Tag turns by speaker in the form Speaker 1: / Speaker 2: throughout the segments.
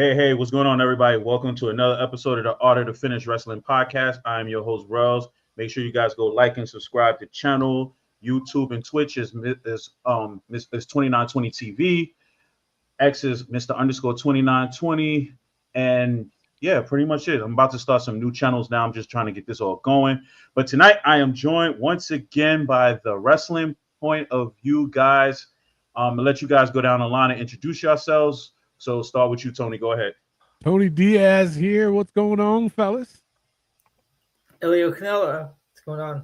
Speaker 1: Hey, what's going on, everybody? Welcome to another episode of the Art of the Finish Wrestling Podcast. I'm your host, Rels. Make sure you guys go like and subscribe to the channel. YouTube and Twitch is 2920 TV. X is Mr. underscore 2920. And yeah, pretty much it. I'm about to start some new channels now. I'm just trying to get this all going. But tonight I am joined once again by the wrestling point of view guys. I'll let you guys go down the line and introduce yourselves. So start with you, Tony. Go ahead.
Speaker 2: Tony Diaz here. What's going on, fellas?
Speaker 3: Elio Canella, what's going on?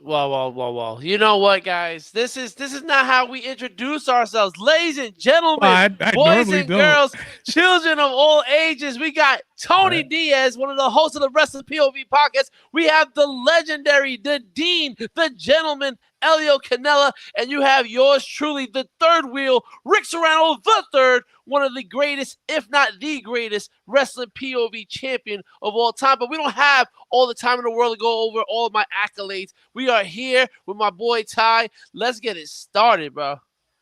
Speaker 4: Well. You know what, guys? This is not how we introduce ourselves. Ladies and gentlemen, boys and girls, children of all ages, we got Tony Diaz, one of the hosts of the Wrestling POV podcast. We have the legendary, the dean, the gentleman, Elio Canella, and you have yours truly, the third wheel, Rick Serrano the third, one of the greatest, if not the greatest, wrestling POV champion of all time. But we don't have all the time in the world to go over all of my accolades. We are here with my boy Ty. Let's get it started, bro.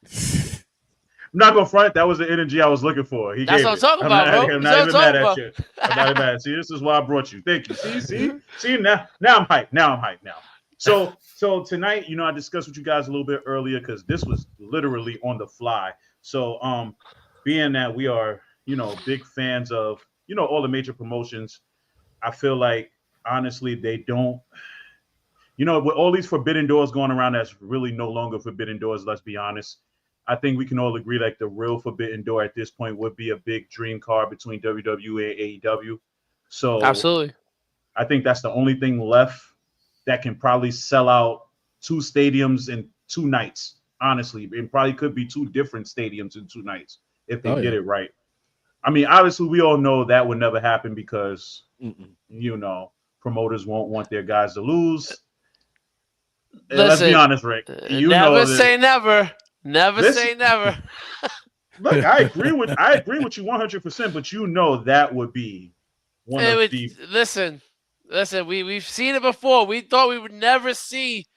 Speaker 1: I'm not gonna front. That was the energy I was looking for.
Speaker 4: That's what I'm talking about, bro.
Speaker 1: I'm not even mad at you. I'm not even mad. See, this is why I brought you. Thank you. See. Now I'm hyped. Now. So tonight, I discussed with you guys a little bit earlier because this was literally on the fly. So being that we are, big fans of, all the major promotions, I feel like honestly they don't, with all these forbidden doors going around, that's really no longer forbidden doors. Let's be honest. I think we can all agree like the real forbidden door at this point would be a big dream card between WWE and AEW. So
Speaker 4: absolutely,
Speaker 1: I think that's the only thing left that can probably sell out 2 stadiums in 2 nights. Honestly, it probably could be 2 different stadiums in 2 nights if they get it right. I mean, obviously, we all know that would never happen because, promoters won't want their guys to lose.
Speaker 4: Listen,
Speaker 1: let's be honest, Rick.
Speaker 4: Never say never. Never say never.
Speaker 1: Look, I agree with you 100%, but that would be one of the.
Speaker 4: Listen, we've seen it before. We thought we would never see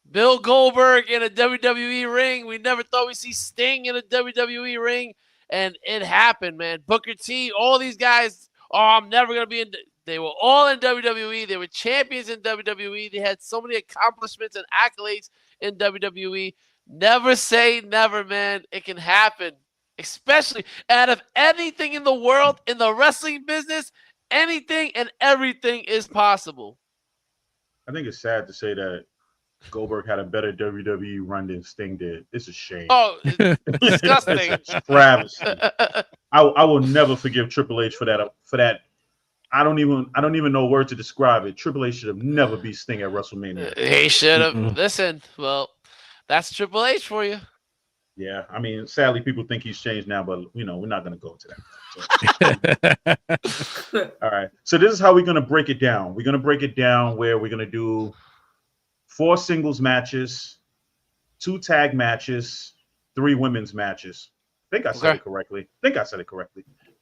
Speaker 4: Bill Goldberg in a WWE ring. We never thought we'd see Sting in a WWE ring. And it happened, man. Booker T, all these guys, I'm never going to be in. They were all in WWE. They were champions in WWE. They had so many accomplishments and accolades in WWE. Never say never, man. It can happen. Especially out of anything in the world, in the wrestling business, anything and everything is possible.
Speaker 1: I think it's sad to say that Goldberg had a better WWE run than Sting did. It's a shame.
Speaker 4: Oh, it's disgusting.
Speaker 1: It's a travesty. I will never forgive Triple H for that. I don't even know a word to describe it. Triple H should have never beat Sting at WrestleMania.
Speaker 4: He should have. Listen, well, that's Triple H for you.
Speaker 1: Yeah, I mean, sadly, people think he's changed now, but we're not going to go into that. So. All right. So this is how we're going to break it down. We're going to break it down where we're going to do 4 singles matches, 2 tag matches, 3 women's matches. I think I said it correctly.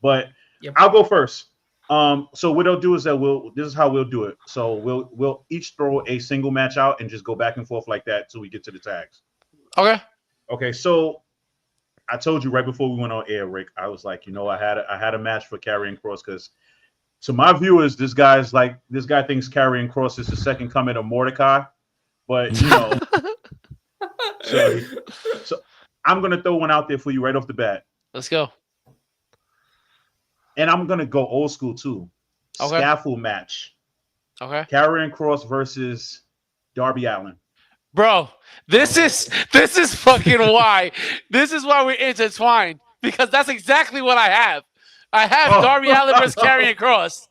Speaker 1: But yep. I'll go first. So what they'll do is that this is how we'll do it. So we'll each throw a single match out and just go back and forth like that till we get to the tags. Okay, so I told you right before we went on air, Rick, I was like, I had a match for Karrion Kross because to my viewers, this guy thinks Karrion Kross is the second coming of Mordecai, but so I'm gonna throw one out there for you right off the bat.
Speaker 4: Let's go.
Speaker 1: And I'm gonna go old school too. Scaffold match.
Speaker 4: Okay.
Speaker 1: Karrion Kross versus Darby Allin.
Speaker 4: Bro, this is fucking why. This is why we're intertwined. Because that's exactly what I have. I have Darby Allin versus Karrion Kross.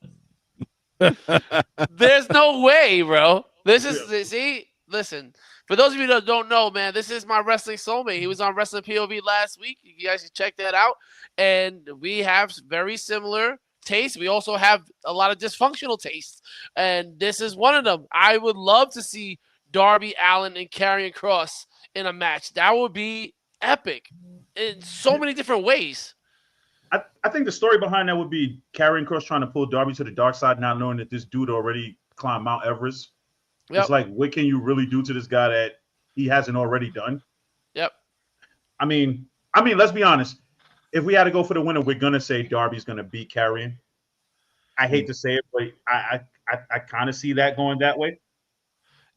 Speaker 4: There's no way, bro. Listen. For those of you that don't know, man, this is my wrestling soulmate. He was on Wrestling POV last week. You guys should check that out. And we have very similar tastes. We also have a lot of dysfunctional tastes. And this is one of them. I would love to see Darby Allin and Karrion Kross in a match. That would be epic in so many different ways.
Speaker 1: I think the story behind that would be Karrion Kross trying to pull Darby to the dark side, not knowing that this dude already climbed Mount Everest. Yep. It's like, what can you really do to this guy that he hasn't already done?
Speaker 4: Yep.
Speaker 1: I mean, let's be honest. if we had to go for the winner, we're gonna say Darby's gonna beat Karrion. I hate to say it, but I kind of see that going that way.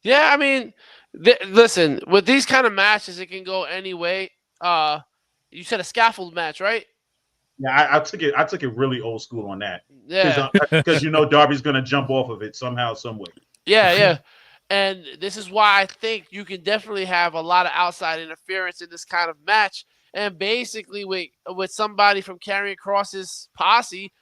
Speaker 4: Yeah, I mean, listen, with these kind of matches, it can go any way. You said a scaffold match, right?
Speaker 1: Yeah, I took it really old school on that.
Speaker 4: Yeah,
Speaker 1: because Darby's gonna jump off of it somehow, some way.
Speaker 4: yeah. And this is why I think you can definitely have a lot of outside interference in this kind of match. And basically, with somebody from Karrion Kross's posse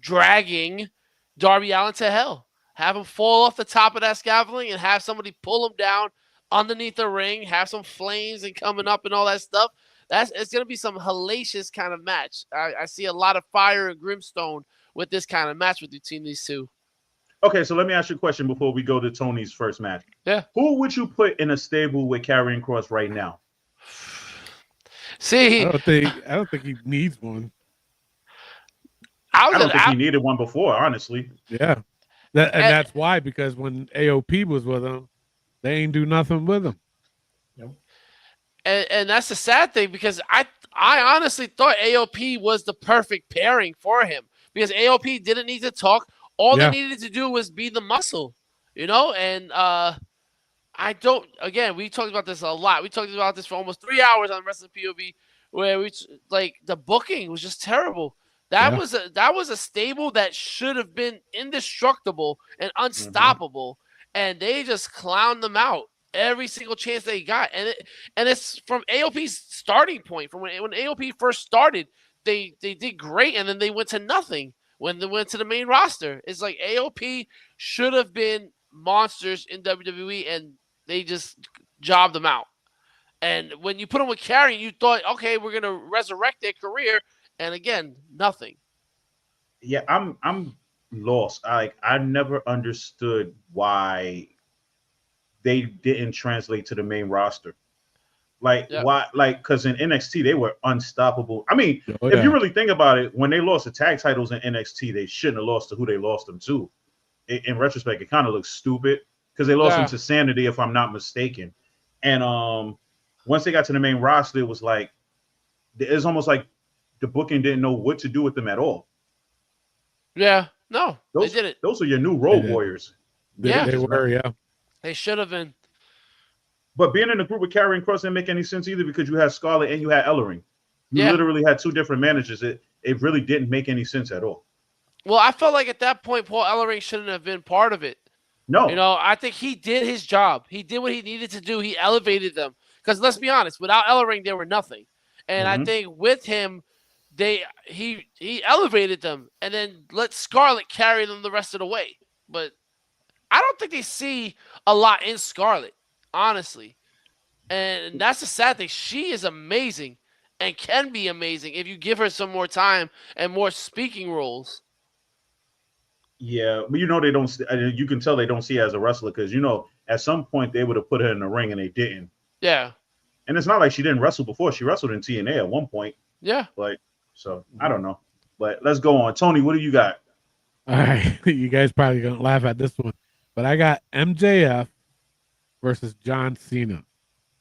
Speaker 4: dragging Darby Allin to hell, have him fall off the top of that scaffolding, and have somebody pull him down underneath the ring, have some flames and coming up and all that stuff. It's going to be some hellacious kind of match. I see a lot of fire and brimstone with this kind of match between these two.
Speaker 1: Okay, so let me ask you a question before we go to Tony's first match.
Speaker 4: Yeah.
Speaker 1: Who would you put in a stable with Karrion Kross right now?
Speaker 4: See,
Speaker 2: I don't think he needs one.
Speaker 1: I don't think he needed one before, honestly.
Speaker 2: Yeah. That's why, because when AOP was with him, they ain't do nothing with him.
Speaker 4: And that's the sad thing, because I honestly thought AOP was the perfect pairing for him, because AOP didn't need to talk. All they needed to do was be the muscle, and I don't, again, we talked about this a lot. We talked about this for almost 3 hours on Wrestling POV, where the booking was just terrible. That was a stable that should have been indestructible and unstoppable, and they just clowned them out every single chance they got. And it's from AOP's starting point. From when AOP first started, they did great, and then they went to nothing when they went to the main roster. It's like AOP should have been monsters in WWE, and they just jobbed them out. And when you put them with Karrion, you thought, okay, we're gonna resurrect their career, and again, nothing.
Speaker 1: Yeah, I'm lost. I never understood why they didn't translate to the main roster. Why? Because in NXT they were unstoppable. I mean, if you really think about it, when they lost the tag titles in NXT, they shouldn't have lost to who they lost them to. In retrospect, it kind of looks stupid because they lost them to Sanity, if I'm not mistaken. And once they got to the main roster, it was like it's almost like the booking didn't know what to do with them at all.
Speaker 4: Yeah, no,
Speaker 1: they
Speaker 4: did it.
Speaker 1: Those are your new Road Warriors.
Speaker 2: They were.
Speaker 4: They should have been.
Speaker 1: But being in a group with Karrion Kross didn't make any sense either, because you had Scarlett and you had Ellering. You literally had two different managers. It really didn't make any sense at all.
Speaker 4: Well, I felt like at that point, Paul Ellering shouldn't have been part of it.
Speaker 1: No.
Speaker 4: I think he did his job. He did what he needed to do. He elevated them. Because let's be honest, without Ellering, they were nothing. And I think with him, he elevated them and then let Scarlett carry them the rest of the way. But I don't think they see a lot in Scarlett, honestly. And that's the sad thing. She is amazing and can be amazing if you give her some more time and more speaking roles.
Speaker 1: Yeah, but they don't. You can tell they don't see her as a wrestler, because at some point they would have put her in the ring and they didn't.
Speaker 4: Yeah.
Speaker 1: And it's not like she didn't wrestle before. She wrestled in TNA at one point.
Speaker 4: Yeah.
Speaker 1: So I don't know. But let's go on. Tony, what do you got?
Speaker 2: All right, you guys probably gonna laugh at this one, but I got MJF versus John Cena.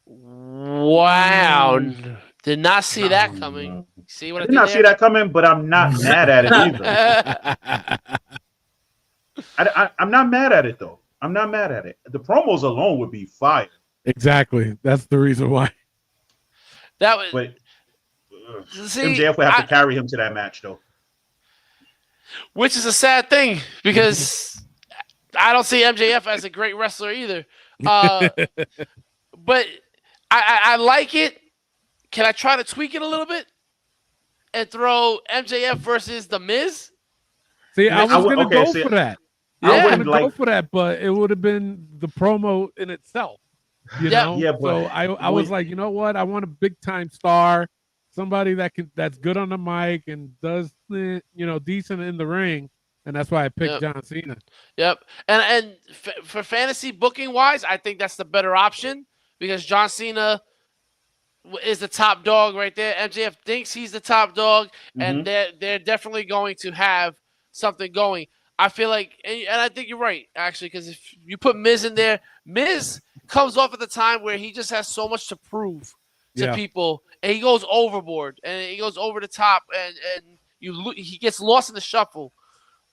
Speaker 4: Wow. Did not see that coming. See what I did
Speaker 1: not see that coming, but I'm not mad at it either. I'm not mad at it, though. I'm not mad at it. The promos alone would be fire.
Speaker 2: Exactly. That's the reason why.
Speaker 4: That was.
Speaker 1: But MJF would have to carry him to that match, though.
Speaker 4: Which is a sad thing, because I don't see MJF as a great wrestler either. But I like it. Can I try to tweak it a little bit and throw MJF versus The Miz?
Speaker 2: See, I was going to go for that. I wouldn't go for that, but it would have been the promo in itself. You know? Yeah, so I was like, you know what? I want a big time star, somebody that's good on the mic and does decent in the ring, and that's why I picked John Cena.
Speaker 4: Yep, and for fantasy booking wise, I think that's the better option, because John Cena is the top dog right there. MJF thinks he's the top dog, and they're definitely going to have something going. I feel like, and I think you're right, actually, because if you put Miz in there, Miz comes off at the time where he just has so much to prove. to people, and he goes overboard, and he goes over the top, and he gets lost in the shuffle.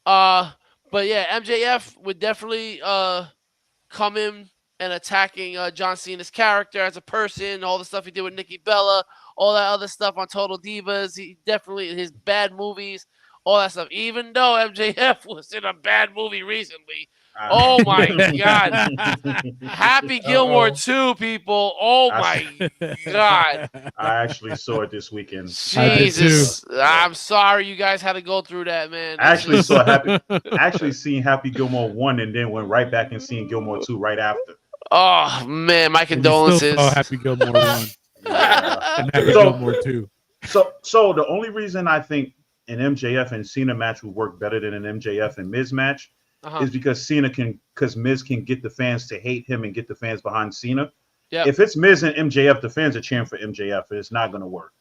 Speaker 4: But yeah, MJF would definitely come in and attacking John Cena's character as a person, all the stuff he did with Nikki Bella, all that other stuff on Total Divas. He definitely, his bad movies, all that stuff. Even though MJF was in a bad movie recently. Oh my God. Happy Gilmore 2, people. Oh my God.
Speaker 1: I actually saw it this weekend.
Speaker 4: Jesus. I'm sorry you guys had to go through that, man.
Speaker 1: I actually seen Happy Gilmore 1 and then went right back and seen Gilmore 2 right after.
Speaker 4: Oh man, my condolences.
Speaker 2: Oh, Happy Gilmore 1. And Happy Gilmore 2.
Speaker 1: So the only reason I think an MJF and Cena match would work better than an MJF and Miz match is because Miz can get the fans to hate him and get the fans behind Cena. Yep. If it's Miz and MJF, the fans are cheering for MJF. It's not going to work.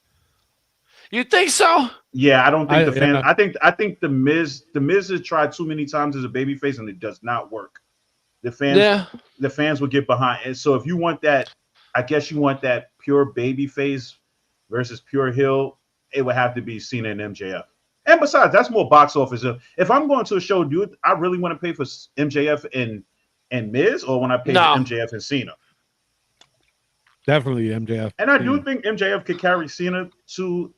Speaker 4: You think so?
Speaker 1: Yeah, I don't think the fans. I think the Miz has tried too many times as a babyface and it does not work. The fans will get behind. And so if you want that, I guess you want that pure babyface versus pure heel, it would have to be Cena and MJF. And besides, that's more box office. If I'm going to a show, dude, I really want to pay for MJF and Miz, or when I pay for MJF and Cena?
Speaker 2: Definitely MJF.
Speaker 1: And I do think MJF could carry Cena to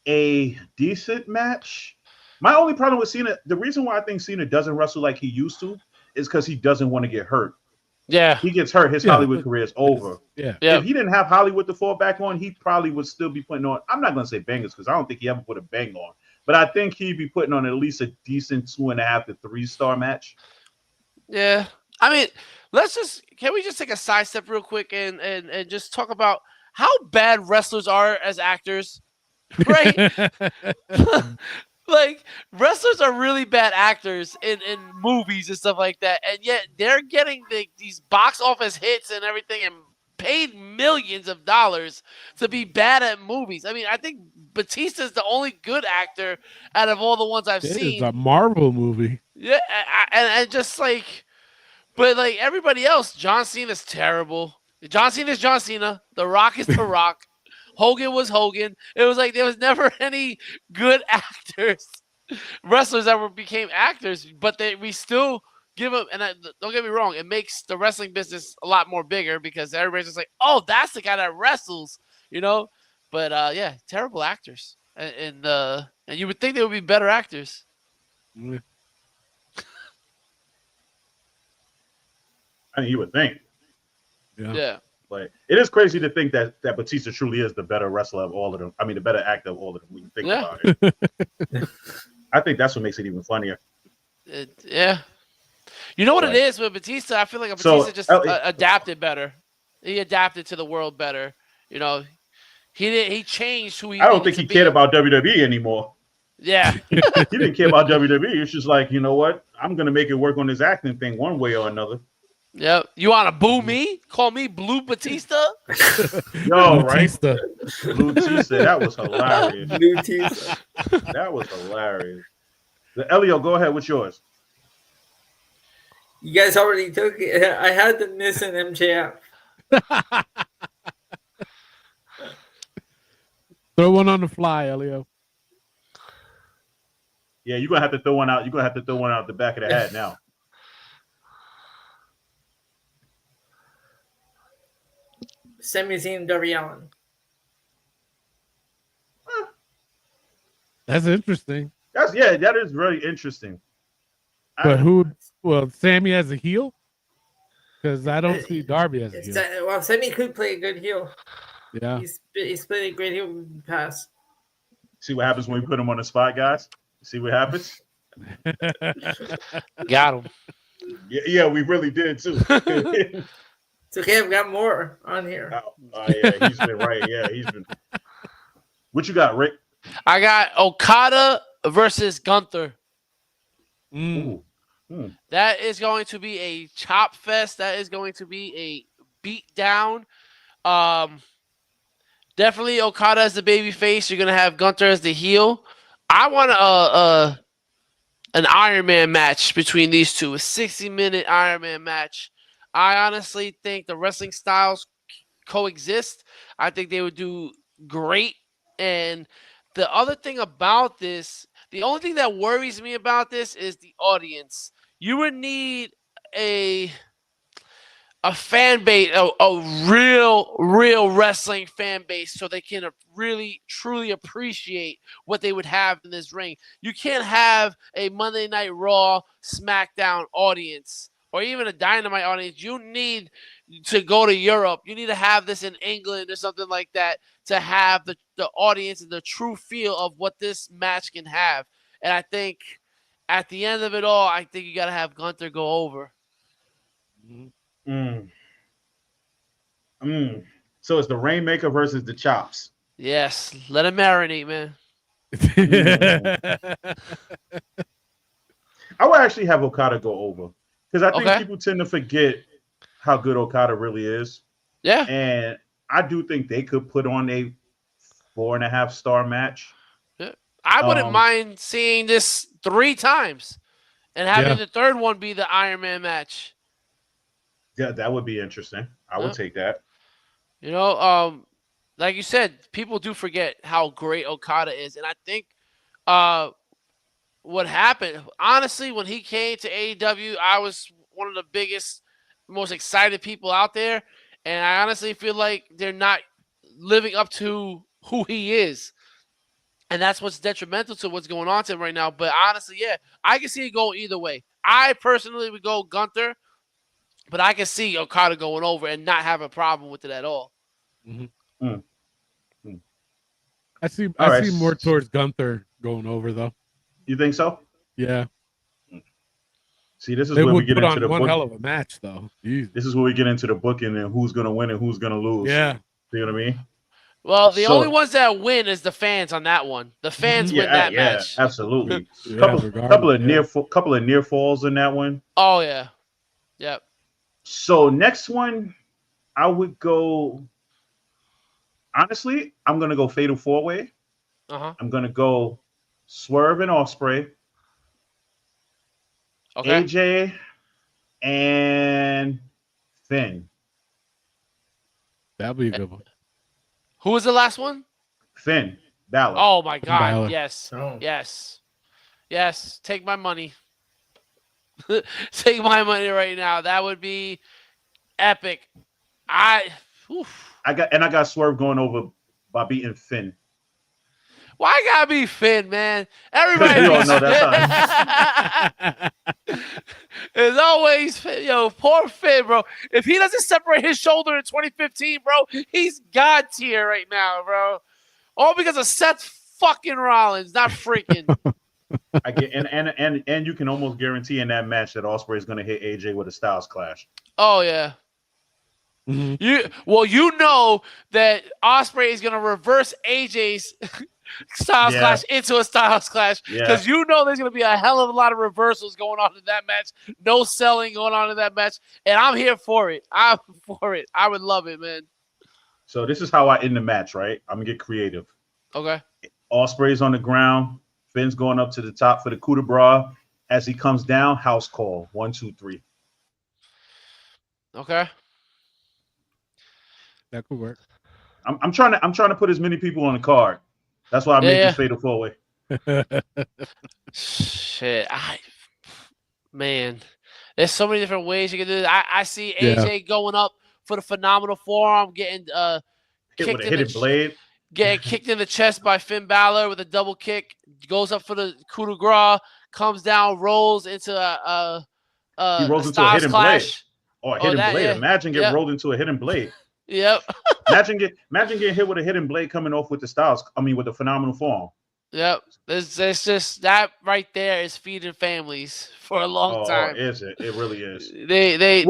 Speaker 1: a decent match. My only problem with Cena, the reason why I think Cena doesn't wrestle like he used to is because he doesn't want to get hurt.
Speaker 4: Yeah.
Speaker 1: He gets hurt, his Hollywood career is over.
Speaker 2: Yeah.
Speaker 1: If he didn't have Hollywood to fall back on, he probably would still be putting on, I'm not going to say bangers because I don't think he ever put a bang on. But I think he'd be putting on at least a decent 2.5 to 3-star match.
Speaker 4: Yeah. I mean, can we just take a sidestep real quick and just talk about how bad wrestlers are as actors? Right? Like, wrestlers are really bad actors in movies and stuff like that. And yet they're getting these box office hits and everything and paid millions of dollars to be bad at movies. I mean, I think Batista's the only good actor out of all the ones I've seen.
Speaker 2: It's a Marvel movie.
Speaker 4: Yeah, and just like, but like everybody else, John Cena's terrible. John Cena's John Cena. The Rock is The Rock. Hogan was Hogan. It was like there was never any good actors, wrestlers that became actors, but we still give them, and don't get me wrong, it makes the wrestling business a lot more bigger because everybody's just like, oh, that's the guy that wrestles, you know? But yeah, terrible actors. And you would think they would be better actors.
Speaker 1: I mean, you would think.
Speaker 4: Yeah.
Speaker 1: Like, it is crazy to think that Batista truly is the better wrestler of all of them. I mean, the better actor of all of them when you think about it. I think that's what makes it even funnier.
Speaker 4: Yeah. You know what it is with Batista? I feel like Batista just adapted better. He adapted to the world better. You know, he changed who he.
Speaker 1: I don't think he cared about WWE anymore.
Speaker 4: Yeah.
Speaker 1: He didn't care about WWE. It's just like, you know what? I'm gonna make it work on this acting thing one way or another.
Speaker 4: Yeah. You want to boo me? Call me Blue Batista?
Speaker 1: Yo, Batista. Right? Blue Batista. That was hilarious.
Speaker 3: Blue Batista.
Speaker 1: That was hilarious. Elio, go ahead. What's yours?
Speaker 3: You guys already took it. I had the Miz and MJF.
Speaker 2: Throw one on the fly, Elio.
Speaker 1: Yeah, you're gonna have to throw one out. You're gonna have to throw one out the back of the hat now.
Speaker 3: Sami Zayn and Darby Allin.
Speaker 2: That's interesting.
Speaker 1: That is very interesting.
Speaker 2: But Sammy as a heel? Because I don't see Darby as a heel.
Speaker 3: Well, Sammy could play a good heel.
Speaker 2: Yeah.
Speaker 3: He's played a great heel in the past. See what
Speaker 1: happens when we put him on the spot, guys? See what happens?
Speaker 4: Got him.
Speaker 1: Yeah, we really did too.
Speaker 3: It's okay, I've got more on here.
Speaker 1: Yeah, he's been right. Yeah, he's been. What you got, Rick?
Speaker 4: I got Okada versus Gunther. That is going to be a chop fest. That is going to be a beat down. Definitely Okada as the baby face. You're gonna have Gunther as the heel. I want an Iron Man match between these two, a 60-minute Iron Man match. I honestly think the wrestling styles coexist. I think they would do great. And the other thing about this, the only thing that worries me about this is the audience. You would need a fan base, a real wrestling fan base, so they can really truly appreciate what they would have in this ring. You can't have a Monday Night Raw, SmackDown audience, or even a Dynamite audience. You need to go to Europe. You need to have this in England or something like that to have the audience and the true feel of what this match can have. And I think at the end of it all, I think you got to have Gunther go over.
Speaker 1: So it's the Rainmaker versus the Chops.
Speaker 4: Yes, let him marinate, man.
Speaker 1: I would actually have Okada go over because I think people tend to forget how good Okada really is.
Speaker 4: Yeah,
Speaker 1: and I do think they could put on a 4.5-star match.
Speaker 4: Yeah. I wouldn't mind seeing this 3 times and having the third one be the Iron Man match.
Speaker 1: Yeah, that would be interesting. I would take that.
Speaker 4: You know, like you said, people do forget how great Okada is. And I think what happened, honestly, when he came to AEW, I was one of the biggest, most excited people out there. And I honestly feel like they're not living up to who he is. And that's what's detrimental to what's going on to him right now. But honestly, yeah, I can see it going either way. I personally would go Gunther, but I can see Okada going over and not have a problem with it at all.
Speaker 2: I see more towards Gunther going over, though.
Speaker 1: You think so?
Speaker 2: Yeah.
Speaker 1: See, this is where we get into the
Speaker 2: one hell of a match, though. Jeez.
Speaker 1: This is where we get into the booking and who's going to win and who's going to lose.
Speaker 2: Yeah.
Speaker 1: See what I mean?
Speaker 4: Well, the only ones that win is the fans on that one. The fans win that match.
Speaker 1: Absolutely. Couple of near falls in that one.
Speaker 4: Oh yeah. Yep.
Speaker 1: So next one, I would go. Honestly, I'm gonna go Fatal 4-Way. I'm gonna go Swerve and Ospreay.
Speaker 4: Okay.
Speaker 1: AJ and Finn.
Speaker 2: That'd be a good one.
Speaker 4: Who was the last one?
Speaker 1: Finn Balor.
Speaker 4: Oh my God!
Speaker 2: Balor.
Speaker 4: Yes, yes. Take my money. Take my money right now. That would be epic. I
Speaker 1: got Swerve going over by beating Finn.
Speaker 4: Why gotta be Finn, man? Everybody knows
Speaker 1: that.
Speaker 4: There's always Finn. Yo, poor Finn, bro. If he doesn't separate his shoulder in 2015, bro, he's God tier right now, bro. All because of Seth fucking Rollins, not freaking.
Speaker 1: I get and you can almost guarantee in that match that Ospreay is gonna hit AJ with a Styles Clash.
Speaker 4: Oh yeah. You know that Ospreay is gonna reverse AJ's Styles Clash into a Styles Clash because you know there's going to be a hell of a lot of reversals going on in that match. No selling going on in that match. And I'm here for it. I'm for it. I would love it, man.
Speaker 1: So this is how I end the match, right? I'm going to get creative.
Speaker 4: Okay.
Speaker 1: Ospreay's on the ground. Finn's going up to the top for the coup de bras. As he comes down, house call. 1, 2, 3.
Speaker 4: Okay.
Speaker 2: That could work.
Speaker 1: I'm trying to put as many people on the card. That's why I made this Fatal 4-Way.
Speaker 4: Shit, man, there's so many different ways you can do this. I see AJ going up for the phenomenal forearm, getting
Speaker 1: hit with a hidden blade,
Speaker 4: getting kicked in the chest by Finn Balor with a double kick. Goes up for the coup de grace, comes down, rolls into
Speaker 1: he rolls into a hidden blade. Oh, a hidden blade! Yeah. Imagine getting rolled into a hidden blade.
Speaker 4: Yep.
Speaker 1: imagine getting hit with a hidden blade coming off with with the phenomenal form.
Speaker 4: Yep. There's just that right there is feeding families for a long time.
Speaker 1: Is it? It really is.
Speaker 4: They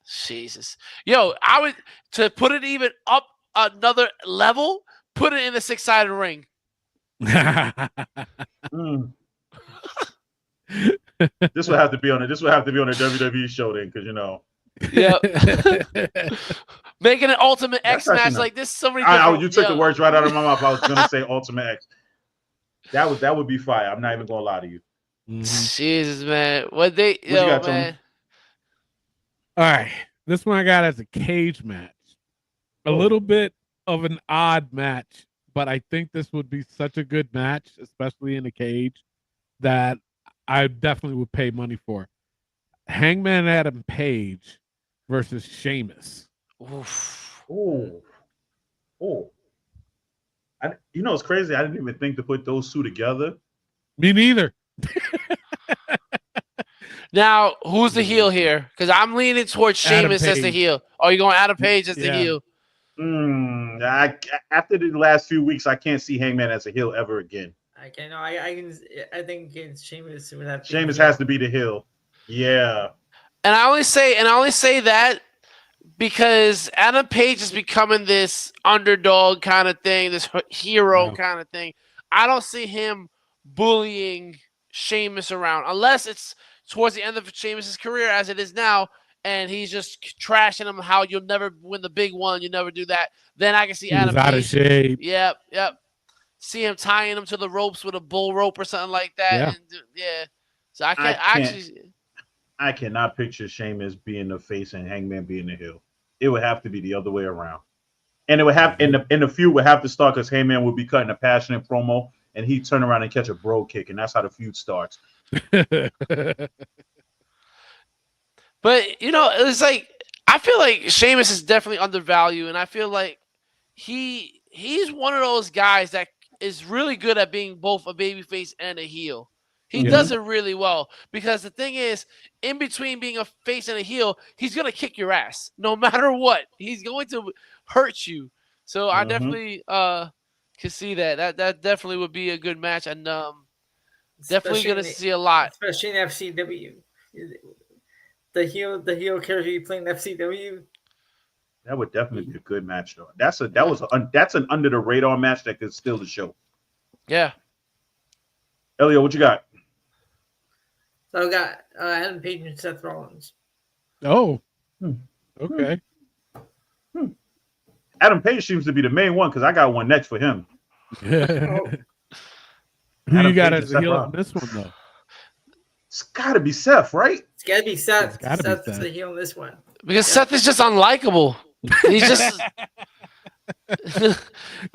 Speaker 4: Jesus. Yo, I would to put it even up another level, put it in the 6-sided ring.
Speaker 1: This would have to be on a WWE show then, because you know.
Speaker 4: Yeah. Making an Ultimate X match like this. Somebody
Speaker 1: you took the words right out of my mouth. I was gonna say Ultimate X. That would be fire. I'm not even gonna lie to you.
Speaker 4: Jesus, man. What you got, man?
Speaker 2: All right. This one I got as a cage match. a little bit of an odd match, but I think this would be such a good match, especially in a cage, that I definitely would pay money for. Hangman Adam Page versus Sheamus.
Speaker 1: Oof. Oh. It's crazy. I didn't even think to put those two together.
Speaker 2: Me neither.
Speaker 4: Now, who's the heel here? Because I'm leaning towards Sheamus as the heel. Oh, you're going Adam Page as the heel?
Speaker 1: After the last few weeks, I can't see Hangman as a heel ever again.
Speaker 3: I think Sheamus would have.
Speaker 1: Sheamus has to be the heel. Yeah.
Speaker 4: And I only say that because Adam Page is becoming this underdog kind of thing, this hero kind of thing. I don't see him bullying Sheamus around unless it's towards the end of Sheamus' career as it is now, and he's just trashing him how you'll never win the big one, you never do that. Then I can see Adam Page.
Speaker 2: Out of shape.
Speaker 4: Yep. See him tying him to the ropes with a bull rope or something like that.
Speaker 1: Yeah.
Speaker 4: So
Speaker 1: I cannot picture Sheamus being the face and Hangman being the heel. It would have to be the other way around. And it would have in the feud would have to start because Hangman would be cutting a passionate promo and he'd turn around and catch a bro kick, and that's how the feud starts.
Speaker 4: But it's like I feel like Sheamus is definitely undervalued, and I feel like he's one of those guys that is really good at being both a babyface and a heel. He does it really well because the thing is, in between being a face and a heel, he's gonna kick your ass no matter what. He's going to hurt you. So I definitely can see that. That definitely would be a good match, and definitely gonna see a lot,
Speaker 3: especially in FCW. The heel character you play in FCW.
Speaker 1: That would definitely be a good match, though. That's an under the radar match that could steal the show.
Speaker 4: Yeah.
Speaker 1: Elio, what you got?
Speaker 3: So I got Adam Page and Seth Rollins.
Speaker 2: Oh. Okay.
Speaker 1: Adam Page seems to be the main one because I got one next for him.
Speaker 2: Who you got as the heel on this one, though?
Speaker 1: It's got to be Seth, right?
Speaker 3: It's got to be Seth. Seth's the heel on this one.
Speaker 4: Because Seth is just unlikable. He's just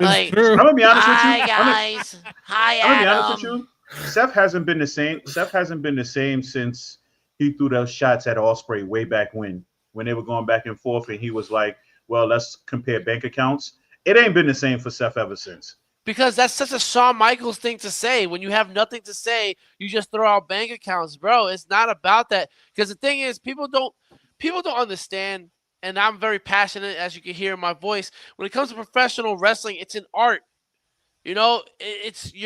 Speaker 4: like,
Speaker 1: I'm gonna be honest with you.
Speaker 4: Hi guys. Hi Adam.
Speaker 1: I'm gonna be honest with you. Seth hasn't been the same. Seth hasn't been the same since he threw those shots at Ospreay way back when they were going back and forth, and he was like, "Well, let's compare bank accounts." It ain't been the same for Seth ever since.
Speaker 4: Because that's such a Shawn Michaels thing to say. When you have nothing to say, you just throw out bank accounts, bro. It's not about that. Because the thing is, people don't understand. And I'm very passionate, as you can hear in my voice. When it comes to professional wrestling, it's an art. You're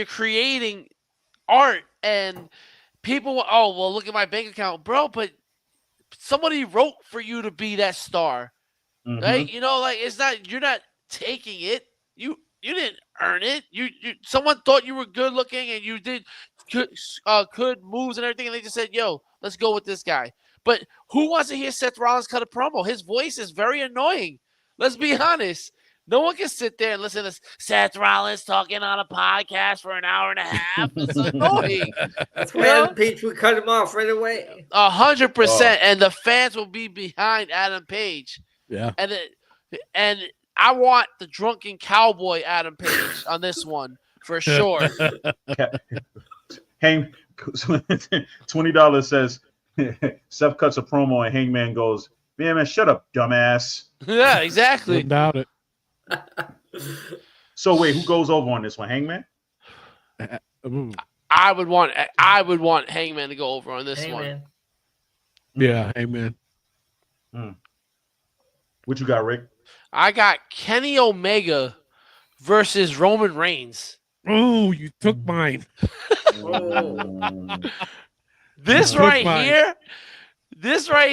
Speaker 4: creating art, and people, look at my bank account, bro. But somebody wrote for you to be that star, right? It's not. You're not taking it. You didn't earn it. Someone thought you were good looking, and you did good moves and everything, and they just said, "Yo, let's go with this guy." But who wants to hear Seth Rollins cut a promo? His voice is very annoying. Let's be honest. No one can sit there and listen to Seth Rollins talking on a podcast for an hour and a half. It's annoying.
Speaker 3: That's why Adam Page would cut him off right away.
Speaker 4: 100%. And the fans will be behind Adam Page.
Speaker 2: Yeah.
Speaker 1: And
Speaker 4: I want the drunken cowboy Adam Page on this one for sure.
Speaker 1: $20 says Seth cuts a promo and Hangman goes, man, shut up, dumbass.
Speaker 4: Yeah, exactly.
Speaker 2: Wouldn't doubt it.
Speaker 1: So wait, who goes over on this one? Hangman?
Speaker 4: I would want Hangman to go over on this one.
Speaker 2: Yeah, Hangman.
Speaker 1: What you got, Rick?
Speaker 4: I got Kenny Omega versus Roman Reigns.
Speaker 2: Oh, you took mine.
Speaker 4: This right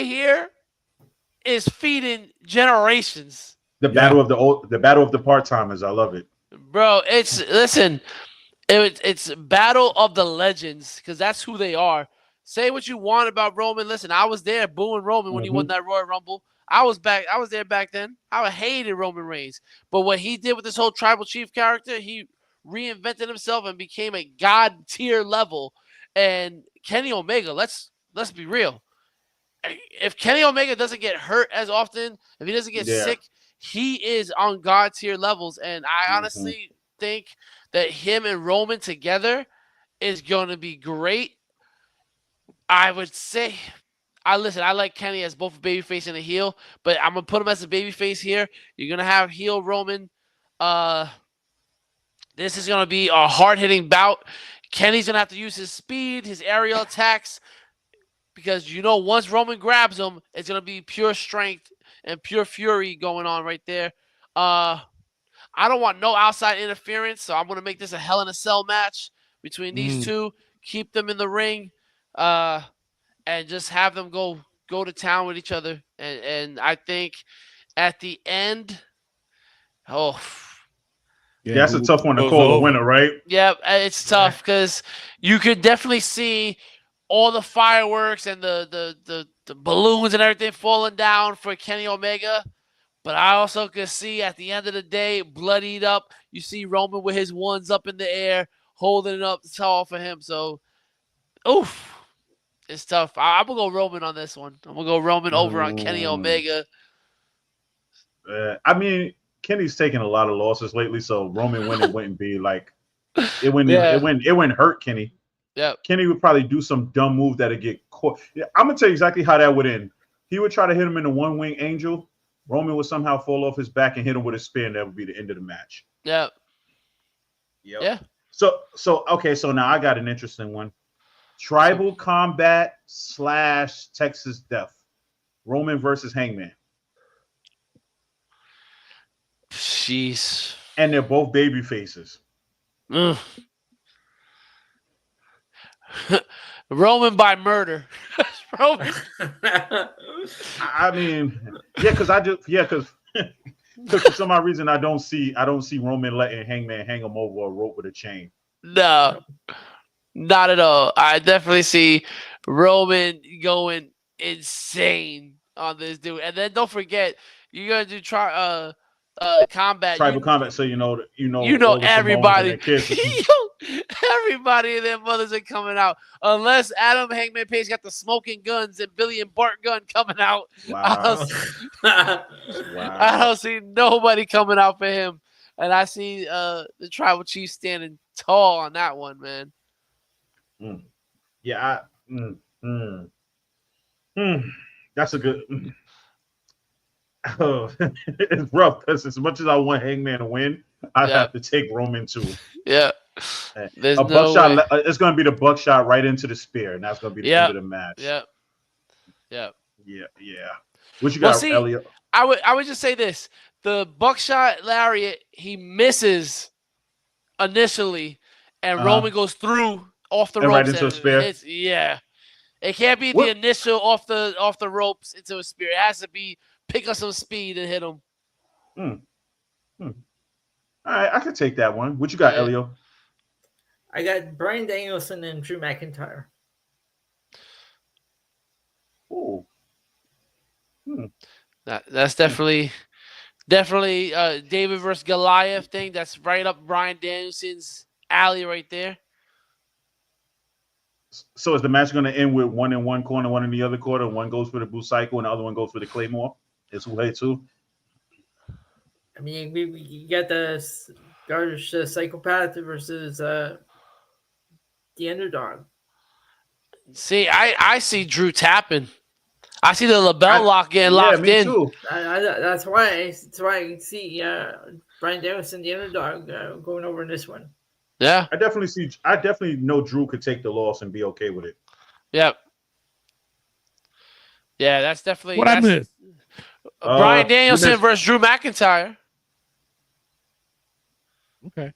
Speaker 4: here is feeding generations.
Speaker 1: The battle of the part-timers. I love it.
Speaker 4: Bro, it's battle of the legends because that's who they are. Say what you want about Roman. Listen, I was there booing Roman when he won that Royal Rumble. I was there back then. I hated Roman Reigns. But what he did with this whole tribal chief character, he reinvented himself and became a god tier level. And Kenny Omega, let's be real. If Kenny Omega doesn't get hurt as often, if he doesn't get sick, he is on God tier levels, and I honestly think that him and Roman together is going to be great. I would say, I like Kenny as both a babyface and a heel, but I'm gonna put him as a babyface here. You're gonna have heel Roman. This is gonna be a hard-hitting bout. Kenny's gonna have to use his speed, his aerial attacks, because once Roman grabs him, it's gonna be pure strength and pure fury going on right there. I don't want no outside interference, so I'm gonna make this a Hell in a Cell match between these two. Keep them in the ring, and just have them go to town with each other. And I think at the end,
Speaker 1: that's a tough one to call a winner, right?
Speaker 4: Yeah, it's tough because you could definitely see all the fireworks and the balloons and everything falling down for Kenny Omega. But I also could see at the end of the day, bloodied up, you see Roman with his ones up in the air, holding it up tall for him. So, it's tough. I'm going to go Roman on this one. I'm going to go Roman over on Kenny Omega.
Speaker 1: I mean, Kenny's taken a lot of losses lately, so Roman winning wouldn't be like it wouldn't hurt Kenny.
Speaker 4: Yeah,
Speaker 1: Kenny would probably do some dumb move that'd get caught. Yeah, I'm gonna tell you exactly how that would end. He would try to hit him in the one wing angel. Roman would somehow fall off his back and hit him with a spear, and that would be the end of the match.
Speaker 4: Yeah.
Speaker 1: Yep. Yeah. So okay, so now I got an interesting one. Tribal Combat / Texas Death. Roman versus Hangman.
Speaker 4: Jeez.
Speaker 1: And they're both baby faces.
Speaker 4: Roman by murder. Roman.
Speaker 1: I mean, because for some odd reason I don't see Roman letting Hangman hang him over a rope with a chain.
Speaker 4: No, not at all. I definitely see Roman going insane on this dude. And then don't forget, you're gonna do combat.
Speaker 1: Tribal combat, so you know
Speaker 4: everybody. Everybody and their mothers are coming out, unless Adam Hangman Page got the smoking guns and Billy and Bart gun coming out.
Speaker 1: Wow.
Speaker 4: I don't see nobody coming out for him, and I see the Tribal Chief standing tall on that one, man.
Speaker 1: Yeah, that's a good. It's rough because as much as I want Hangman to win, I have to take Roman too.
Speaker 4: Yeah.
Speaker 1: There's a buckshot. It's going to be the buckshot right into the spear, and that's going to be the end of the match.
Speaker 4: Yeah.
Speaker 1: What you got, Elliot?
Speaker 4: I would just say this: the buckshot lariat, he misses initially, and Roman goes through off the ropes
Speaker 1: right into a spear.
Speaker 4: It can't be the initial off the ropes into a spear. It has to be pick up some speed and hit him.
Speaker 1: All right, I could take that one. What you got, Elio?
Speaker 3: I got Bryan Danielson and Drew McIntyre.
Speaker 1: Oh.
Speaker 4: That's definitely David versus Goliath thing. That's right up Bryan Danielson's alley right there.
Speaker 1: So is the match going to end with one in one corner, one in the other corner? One goes for the Blue Cycle, and the other one goes for the Claymore? It's way too.
Speaker 3: I mean, you got the Garbage Psychopath versus the Underdog.
Speaker 4: See, I see Drew tapping. I see the LeBell lock getting locked in.
Speaker 1: Too.
Speaker 3: That's why I see Bryan Danielson, the Underdog, going over in this one.
Speaker 4: Yeah,
Speaker 1: I definitely know Drew could take the loss and be okay with it.
Speaker 4: Yep. Yeah, that's definitely
Speaker 2: what I missed.
Speaker 4: Bryan Danielson versus Drew McIntyre.
Speaker 2: Okay.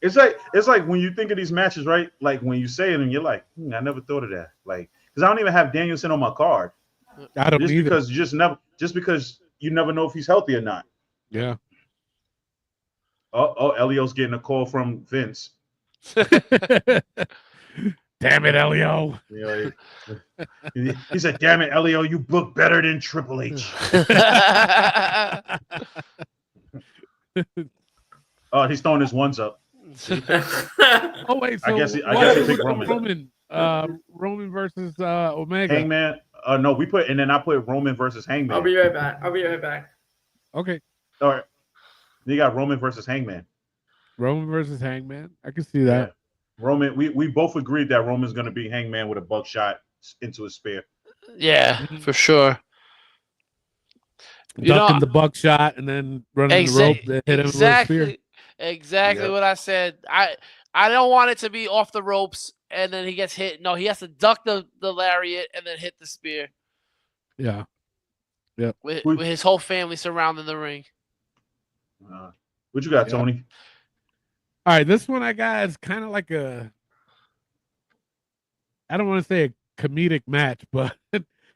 Speaker 1: It's like when you think of these matches, right? Like when you say it and you're like, I never thought of that. Like, because I don't even have Danielson on my card.
Speaker 2: I don't either.
Speaker 1: Because because you never know if he's healthy or not.
Speaker 2: Yeah.
Speaker 1: Oh, Elio's getting a call from Vince.
Speaker 2: Damn it, Elio.
Speaker 1: He said, damn it, Elio, you look better than Triple H. Oh, he's throwing his ones up.
Speaker 2: Oh, wait. So
Speaker 1: I guess he picked Roman.
Speaker 2: Roman versus Omega.
Speaker 1: Hangman. no, and then I put Roman versus Hangman.
Speaker 3: I'll be right back.
Speaker 2: Okay.
Speaker 1: All right. You got Roman versus Hangman.
Speaker 2: Roman versus Hangman. I can see that.
Speaker 1: Yeah. Roman, we both agreed that Roman's going to be Hangman with a buckshot into a spear.
Speaker 4: Yeah, for sure.
Speaker 2: Ducking the buckshot and then running the rope that hit him with a spear.
Speaker 4: Exactly what I said. I don't want it to be off the ropes and then he gets hit. No, he has to duck the lariat and then hit the spear.
Speaker 2: Yeah. Yep.
Speaker 4: With his whole family surrounding the ring.
Speaker 1: What you got, Tony?
Speaker 2: All right, this one I got is kind of like I don't want to say a comedic match, but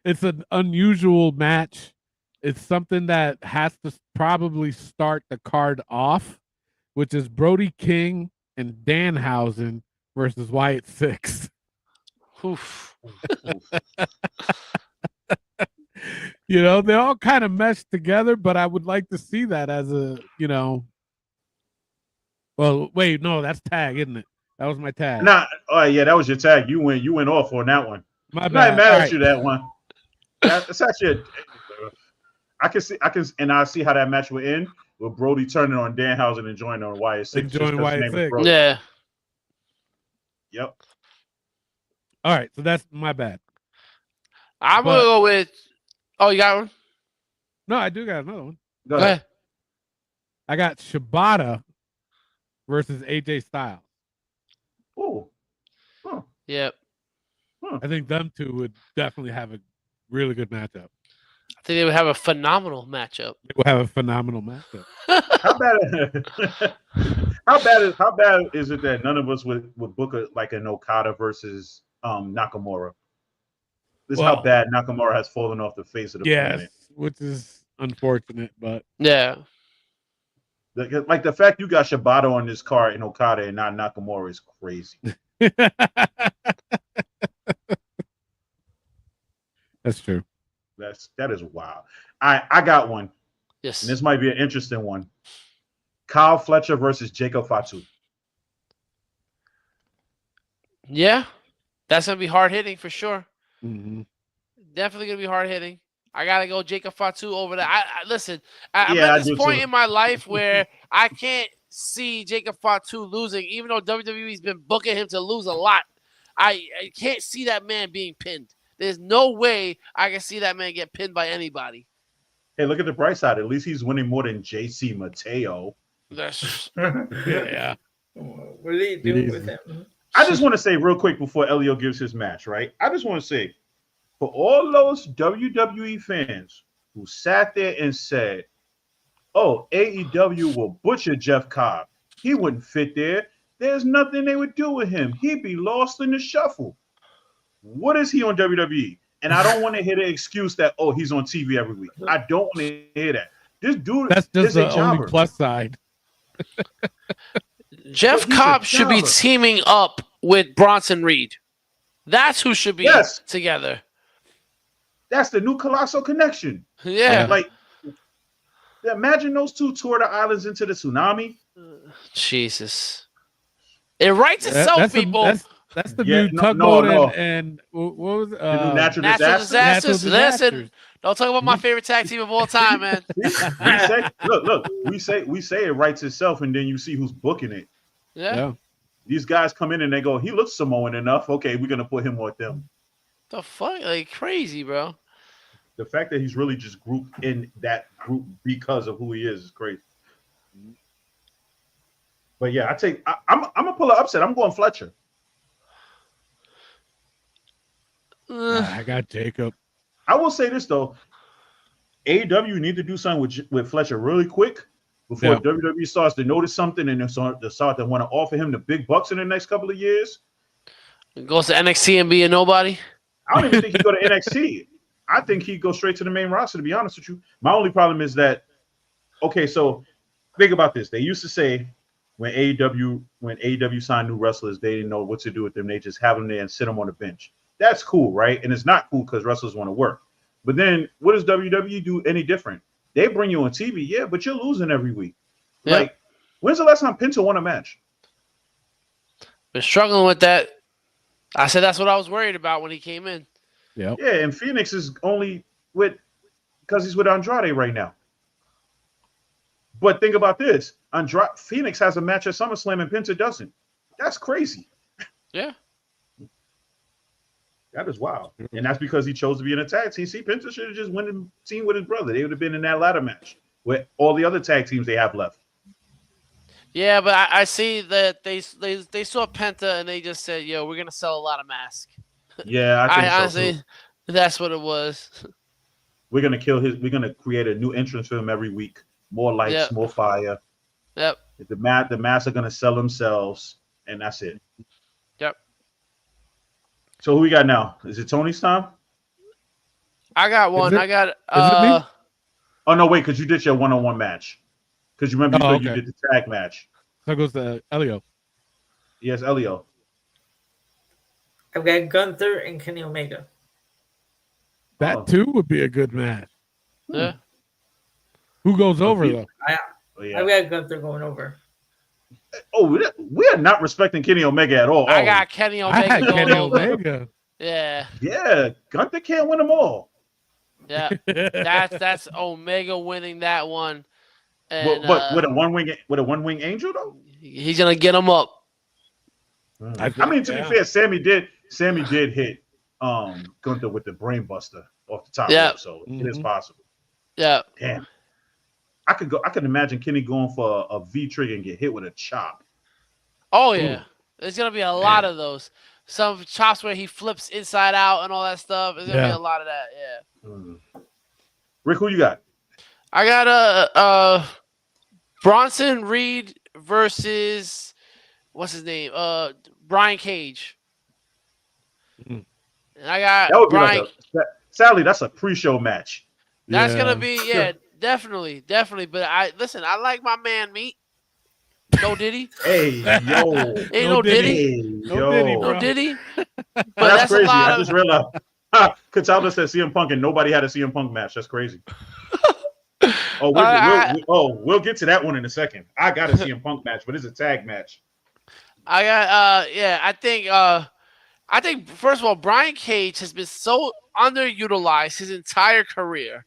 Speaker 2: it's an unusual match. It's something that has to probably start the card off, which is Brody King and Danhausen versus Wyatt Six.
Speaker 4: Oof.
Speaker 2: You know, they all kind of mesh together, but I would like to see that as a, well, wait, no, that's tag, isn't it? That was my tag.
Speaker 1: Nah, yeah, that was your tag. You went off on that one.
Speaker 2: My bad.
Speaker 1: I'm not mad at you that one. That's actually I see how that match would end with Brody turning on Danhausen and joining on Wyatt Six.
Speaker 4: Yeah.
Speaker 1: Yep.
Speaker 2: All right, so that's my bad.
Speaker 4: I'm gonna go with. Oh, you got one?
Speaker 2: No, I do got another one.
Speaker 1: Go ahead.
Speaker 2: I got Shibata versus AJ Styles.
Speaker 1: Oh. Huh.
Speaker 4: Yep.
Speaker 2: Huh. I think them two would definitely have a really good matchup.
Speaker 4: I think they would have a phenomenal matchup.
Speaker 2: They would have a phenomenal matchup.
Speaker 1: How bad is it that none of us would book an Okada versus Nakamura? This is how bad Nakamura has fallen off the face of the planet.
Speaker 2: Which is unfortunate, but
Speaker 4: yeah.
Speaker 1: Like the fact you got Shibata on this card in Okada and not Nakamura is crazy.
Speaker 2: That's true.
Speaker 1: That is wild. I got one.
Speaker 4: Yes.
Speaker 1: And this might be an interesting one. Kyle Fletcher versus Jacob Fatu.
Speaker 4: Yeah. That's gonna be hard hitting for sure.
Speaker 2: Mm-hmm.
Speaker 4: Definitely gonna be hard hitting. I gotta go Jacob Fatu over there. Listen. I'm at this point in my life where I can't see Jacob Fatu losing, even though WWE's been booking him to lose a lot. I can't see that man being pinned. There's no way I can see that man get pinned by anybody.
Speaker 1: Hey, look at the bright side. At least he's winning more than JC Mateo.
Speaker 4: That's
Speaker 2: yeah.
Speaker 3: What do you do with him?
Speaker 1: I just want to say real quick before Elio gives his match, right? I just want to say, for all those WWE fans who sat there and said, oh, AEW will butcher Jeff Cobb. He wouldn't fit there. There's nothing they would do with him. He'd be lost in the shuffle. What is he on WWE? And I don't want to hear the excuse that, oh, he's on TV every week. I don't want to hear that. This dude
Speaker 2: That's just
Speaker 1: is
Speaker 2: the only plus side.
Speaker 4: Jeff Cobb should be teaming up with Bronson Reed. That's who should be together.
Speaker 1: That's the new Colossal connection.
Speaker 4: Yeah.
Speaker 1: Like, imagine those two tore the islands into the tsunami.
Speaker 4: Jesus. It writes itself, people.
Speaker 2: That's the new tugboat and what was
Speaker 1: the new natural
Speaker 4: disasters. Listen, don't talk about my favorite tag team of all time, man.
Speaker 1: we say it writes itself, and then you see who's booking it.
Speaker 4: Yeah.
Speaker 1: These guys come in and they go, he looks Samoan enough. Okay, we're gonna put him with them.
Speaker 4: The fuck, like crazy, bro.
Speaker 1: The fact that he's really just grouped in that group because of who he is crazy. But yeah, I'm gonna pull an upset. I'm going Fletcher.
Speaker 2: I got Jacob.
Speaker 1: I will say this though, AEW need to do something with Fletcher really quick before WWE starts to notice something and they start to want to offer him the big bucks in the next couple of years.
Speaker 4: Goes to NXT and be a nobody.
Speaker 1: I don't even think he'd go to NXT. I think he'd go straight to the main roster, to be honest with you. My only problem is that, okay, so think about this. They used to say when AEW signed new wrestlers, they didn't know what to do with them. They just have them there and sit them on the bench. That's cool, right? And it's not cool because wrestlers want to work. But then what does WWE do any different? They bring you on TV, yeah, but you're losing every week. Yeah. Like, when's the last time Pinto won a match?
Speaker 4: Been struggling with that. I said that's what I was worried about when he came in.
Speaker 1: Yeah, and Phoenix is only because he's with Andrade right now. But think about this: Phoenix has a match at SummerSlam and Penta doesn't. That's crazy.
Speaker 4: Yeah.
Speaker 1: That is wild. And that's because he chose to be in a tag team. See, Penta should have just went and teamed with his brother. They would have been in that ladder match with all the other tag teams they have left.
Speaker 4: Yeah, but I see that they saw Penta and they just said, "Yo, we're gonna sell a lot of masks."
Speaker 1: Yeah, I think
Speaker 4: honestly,
Speaker 1: so too.
Speaker 4: That's what it was.
Speaker 1: We're gonna We're gonna create a new entrance for him every week. More lights, more fire.
Speaker 4: Yep.
Speaker 1: The masks are gonna sell themselves, and that's it.
Speaker 4: Yep.
Speaker 1: So who we got now? Is it Tony's time?
Speaker 4: I got one. I got.
Speaker 1: Oh no, wait, because you did your one-on-one match. Because you remember you did the tag match.
Speaker 2: So goes to Elio.
Speaker 1: Yes, Elio.
Speaker 3: I've got Gunther and Kenny Omega.
Speaker 2: That too would be a good match.
Speaker 4: Yeah.
Speaker 2: Who goes over though?
Speaker 3: I've got Gunther going over.
Speaker 1: Oh, we are not respecting Kenny Omega at all.
Speaker 4: I got Kenny Omega going over. Yeah.
Speaker 1: Yeah, Gunther can't win them all.
Speaker 4: Yeah, that's Omega winning that one. And,
Speaker 1: but with a one wing angel though,
Speaker 4: he's gonna get him up.
Speaker 1: I mean, to be fair, Sammy did hit Gunther with the brain buster off the top. Yeah, so it is possible.
Speaker 4: Yeah.
Speaker 1: Damn. I could imagine Kenny going for a V trigger and get hit with a chop.
Speaker 4: Oh yeah, there's gonna be a lot of those. Some chops where he flips inside out and all that stuff. There's gonna be a lot of that. Yeah.
Speaker 1: Rick, who you got?
Speaker 4: I got Bronson Reed versus what's his name? Brian Cage. And I got Brian.
Speaker 1: Sadly, that's a pre-show match.
Speaker 4: That's gonna be definitely. But I like my man Meat. No Diddy.
Speaker 1: Hey, yo.
Speaker 4: Ain't no Diddy.
Speaker 1: No
Speaker 4: Diddy. But
Speaker 1: that's crazy. I just realized. Cataldo said CM Punk and nobody had a CM Punk match. That's crazy. We'll get to that one in a second. I got a CM Punk match, but it's a tag match.
Speaker 4: I got I think first of all, Brian Cage has been so underutilized his entire career.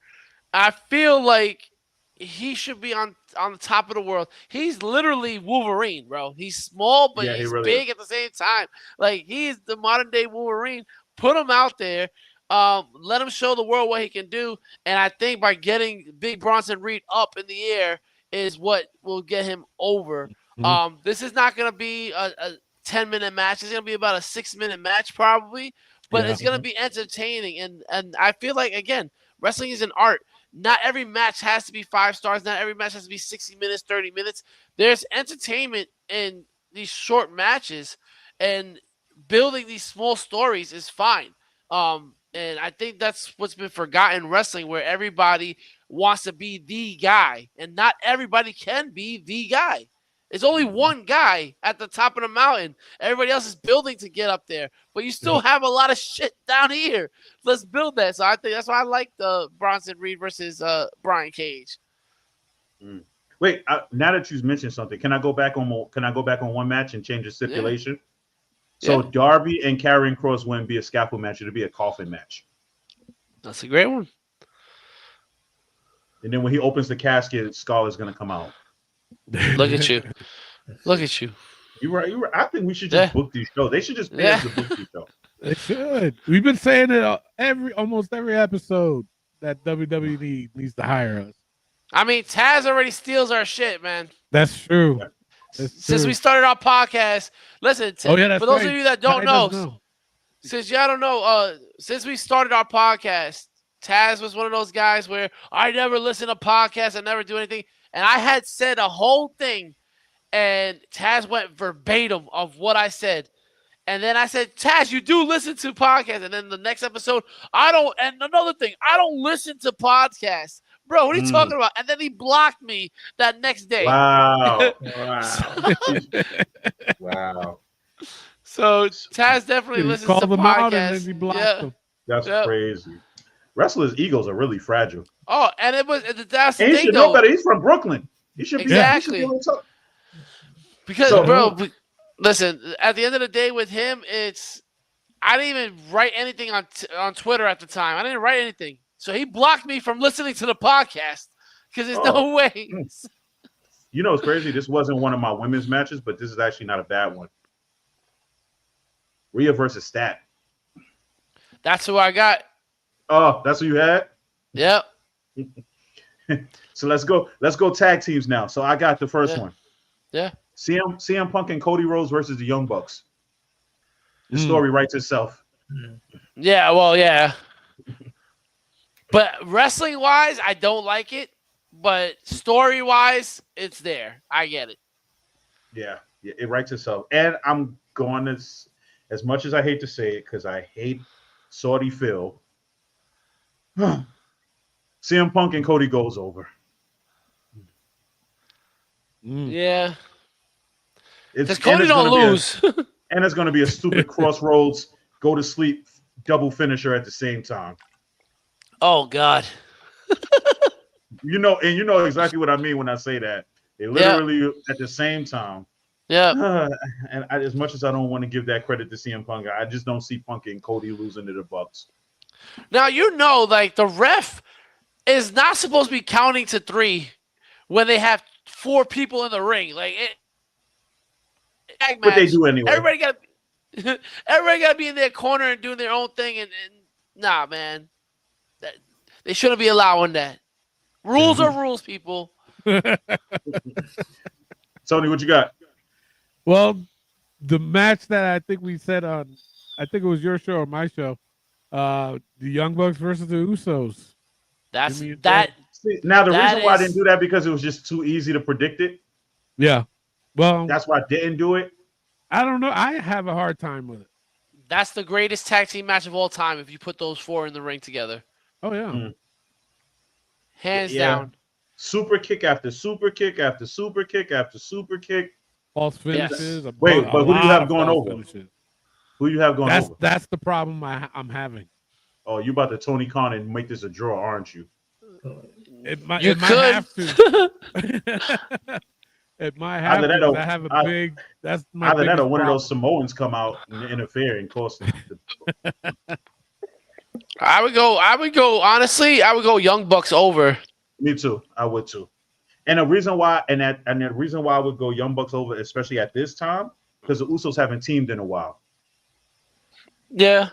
Speaker 4: I feel like he should be on the top of the world. He's literally Wolverine, bro. He's small, but he's really big at the same time. Like, he's the modern day Wolverine. Put him out there. Let him show the world what he can do. And I think by getting Big Bronson Reed up in the air is what will get him over. This is not going to be a 10-minute match. It's going to be about a 6-minute match probably. But it's going to be entertaining. And I feel like, again, wrestling is an art. Not every match has to be 5 stars. Not every match has to be 60 minutes, 30 minutes. There's entertainment in these short matches, and building these small stories is fine. And I think that's what's been forgotten in wrestling, where everybody wants to be the guy, and not everybody can be the guy. It's only one guy at the top of the mountain. Everybody else is building to get up there, but you still have a lot of shit down here. Let's build that. So I think that's why I like the Bronson Reed versus Brian Cage.
Speaker 1: Wait, now that you've mentioned something, can I go back on one match and change the stipulation? So Darby and Karrion Kross wouldn't be a scaffold match; it'd be a coffin match.
Speaker 4: That's a great one.
Speaker 1: And then when he opens the casket, Scarlett's gonna come out.
Speaker 4: Look at you. Look at you.
Speaker 1: You're right. I think we should just book these shows. They should just pay us to book these shows.
Speaker 2: They should. We've been saying it almost every episode that WWE needs to hire us.
Speaker 4: I mean, Taz already steals our shit, man.
Speaker 2: That's true.
Speaker 4: Since we started our podcast, listen, for those of you that don't know, since y'all don't know, since we started our podcast, Taz was one of those guys where I never listen to podcasts, I never do anything. And I had said a whole thing, and Taz went verbatim of what I said. And then I said, Taz, you do listen to podcasts. And then the next episode, and another thing, I don't listen to podcasts. Bro, what are you talking about? And then he blocked me that next day.
Speaker 1: Wow. Wow.
Speaker 4: So Taz definitely listens to podcasts. And then he blocked him.
Speaker 1: That's crazy. Wrestlers' egos are really fragile.
Speaker 4: Oh, and that's the
Speaker 1: thing,
Speaker 4: he should
Speaker 1: know better. He's from Brooklyn. He should
Speaker 4: exactly.
Speaker 1: Be
Speaker 4: because, listen, at the end of the day with him, it's I didn't even write anything on Twitter at the time. I didn't write anything. So he blocked me from listening to the podcast because there's no way.
Speaker 1: You know, it's crazy. This wasn't one of my women's matches, but this is actually not a bad one. Rhea versus Stat.
Speaker 4: That's who I got.
Speaker 1: Oh, that's who you had?
Speaker 4: Yep.
Speaker 1: So let's go tag teams now. So I got the first one.
Speaker 4: Yeah.
Speaker 1: CM Punk and Cody Rhodes versus the Young Bucks. The story writes itself.
Speaker 4: Yeah, well, yeah. But wrestling-wise, I don't like it. But story-wise, it's there. I get it.
Speaker 1: Yeah, it writes itself. And I'm going as much as I hate to say it, because I hate Saudi Phil. CM Punk and Cody goes over.
Speaker 4: Yeah. Because Cody don't lose.
Speaker 1: And it's going to be a stupid crossroads, go to sleep, double finisher at the same time.
Speaker 4: Oh, God.
Speaker 1: You know exactly what I mean when I say that. They literally at the same time.
Speaker 4: Yeah.
Speaker 1: And as much as I don't want to give that credit to CM Punk, I just don't see Punk and Cody losing to the Bucks.
Speaker 4: Now, like the ref is not supposed to be counting to 3 when they have 4 people in the ring. Like it.
Speaker 1: But they do anyway.
Speaker 4: Everybody got to be in their corner and doing their own thing. And nah, man, they shouldn't be allowing that. Rules are rules, people.
Speaker 1: Tony, what you got?
Speaker 2: Well, the match that I think we said on, I think it was your show or my show, the Young Bucks versus the Usos.
Speaker 1: Now the reason why I didn't do that because it was just too easy to predict it.
Speaker 2: Yeah. Well,
Speaker 1: that's why I didn't do it.
Speaker 2: I don't know. I have a hard time with it.
Speaker 4: That's the greatest tag team match of all time if you put those 4 in the ring together.
Speaker 2: Oh, yeah.
Speaker 4: Hands down.
Speaker 1: Super kick after super kick after super kick after super kick.
Speaker 2: False finishes.
Speaker 1: Yes. Wait, but who do you have going over? Finishes. Who you have going over?
Speaker 2: That's the problem I'm having.
Speaker 1: Oh, you about to Tony Khan and make this a draw, aren't you?
Speaker 2: It might have to. It might have to. I have a big. That's my.
Speaker 1: Either that or one of those Samoans come out and interfere and cost it.
Speaker 4: I would go. Honestly, I would go Young Bucks over.
Speaker 1: Me too. I would too. And the reason why, the reason why I would go Young Bucks over, especially at this time, because the Usos haven't teamed in a while.
Speaker 4: Yeah,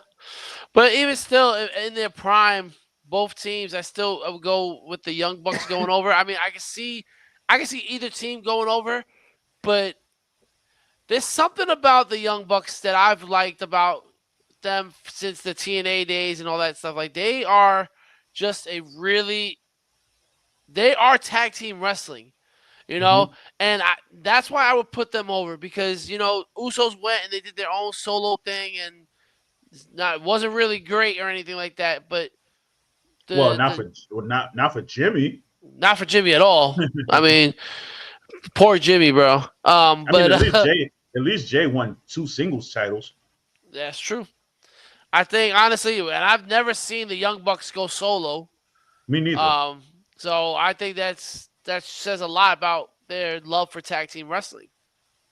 Speaker 4: but even still, in their prime, both teams, I would go with the Young Bucks going over. I mean, I can see either team going over, but there's something about the Young Bucks that I've liked about them since the TNA days and all that stuff. Like they are just they are tag team wrestling, you know, and that's why I would put them over because, you know, Usos went and they did their own solo thing and it wasn't really great or anything like that. But
Speaker 1: not for Jimmy.
Speaker 4: Not for Jimmy at all. I mean, poor Jimmy, bro. But
Speaker 1: at least Jay won 2 singles titles.
Speaker 4: That's true. I think honestly, and I've never seen the Young Bucks go solo.
Speaker 1: Me neither.
Speaker 4: So I think that says a lot about their love for tag team wrestling.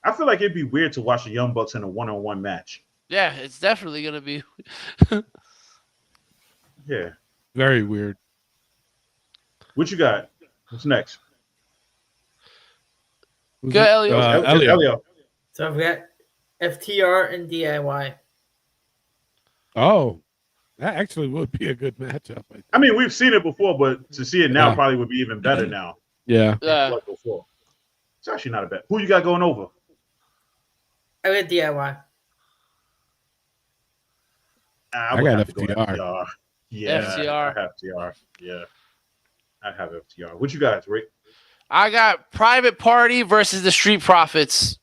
Speaker 1: I feel like it'd be weird to watch the Young Bucks in a 1-on-1 match.
Speaker 4: Yeah, it's definitely gonna be.
Speaker 1: Yeah.
Speaker 2: Very weird.
Speaker 1: What you got? What's next?
Speaker 4: Go Elio.
Speaker 1: Elio.
Speaker 3: So I've got FTR and DIY.
Speaker 2: Oh, that actually would be a good matchup.
Speaker 1: I mean, we've seen it before, but to see it now probably would be even better now.
Speaker 2: Yeah.
Speaker 1: Like before. It's actually not a bad. Who you got going over?
Speaker 3: I got DIY.
Speaker 2: I got FTR.
Speaker 1: Yeah,
Speaker 4: FTR.
Speaker 1: I have FTR. Yeah, I have FTR. What you got, Rick?
Speaker 4: I got Private Party versus the Street Profits.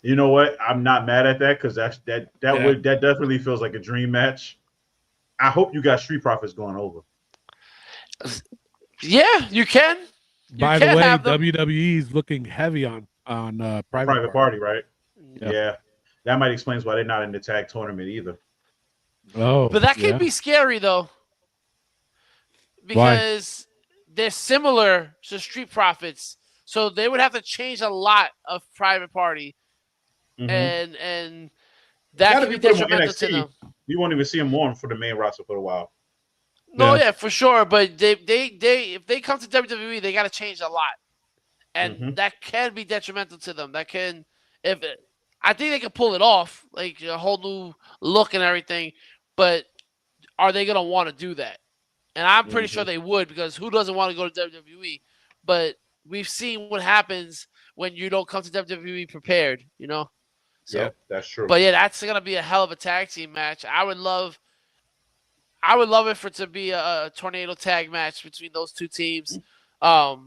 Speaker 1: You know what? I'm not mad at that because that definitely feels like a dream match. I hope you got Street Profits going over.
Speaker 4: Yeah, you can.
Speaker 2: By the way, WWE is looking heavy on Private
Speaker 1: Party, right? Yeah, that might explain why they're not in the tag tournament either.
Speaker 2: Oh,
Speaker 4: but that can be scary though, because they're similar to Street Profits, so they would have to change a lot of Private Party, and that could be detrimental to them.
Speaker 1: You won't even see them on for the main roster for a while.
Speaker 4: No, yeah, for sure. But they if they come to WWE, they got to change a lot, and that can be detrimental to them. I think they can pull it off, like a whole new look and everything. But are they gonna want to do that? And I'm pretty sure they would, because who doesn't want to go to WWE? But we've seen what happens when you don't come to WWE prepared, So,
Speaker 1: yeah, that's true.
Speaker 4: But yeah, that's gonna be a hell of a tag team match. I would love it for it to be a tornado tag match between those two teams. I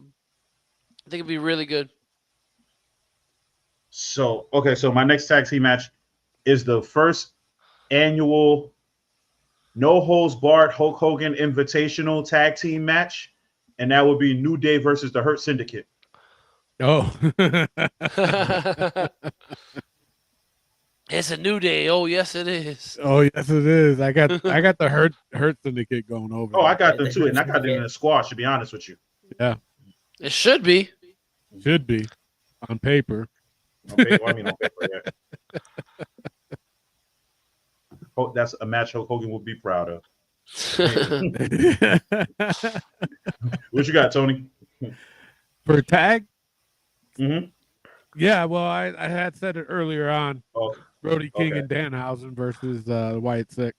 Speaker 4: think it'd be really good.
Speaker 1: So my next tag team match is the first annual No Holds Barred Hulk Hogan Invitational tag team match, and that would be New Day versus the Hurt Syndicate.
Speaker 2: Oh.
Speaker 4: It's a New Day. Oh, yes, it is.
Speaker 2: Oh, yes, it is. I got the Hurt Syndicate going over.
Speaker 1: Oh, I got them too, and I got them in a squash, to be honest with you.
Speaker 2: Yeah.
Speaker 4: It should be.
Speaker 2: Should be. On paper.
Speaker 1: On paper, yeah. Oh, that's a match Hulk Hogan would be proud of. What you got, Tony?
Speaker 2: For tag?
Speaker 1: Mm-hmm.
Speaker 2: Yeah, well, I had said it earlier on.
Speaker 1: Oh,
Speaker 2: Brody King and Danhausen versus the Wyatt Six.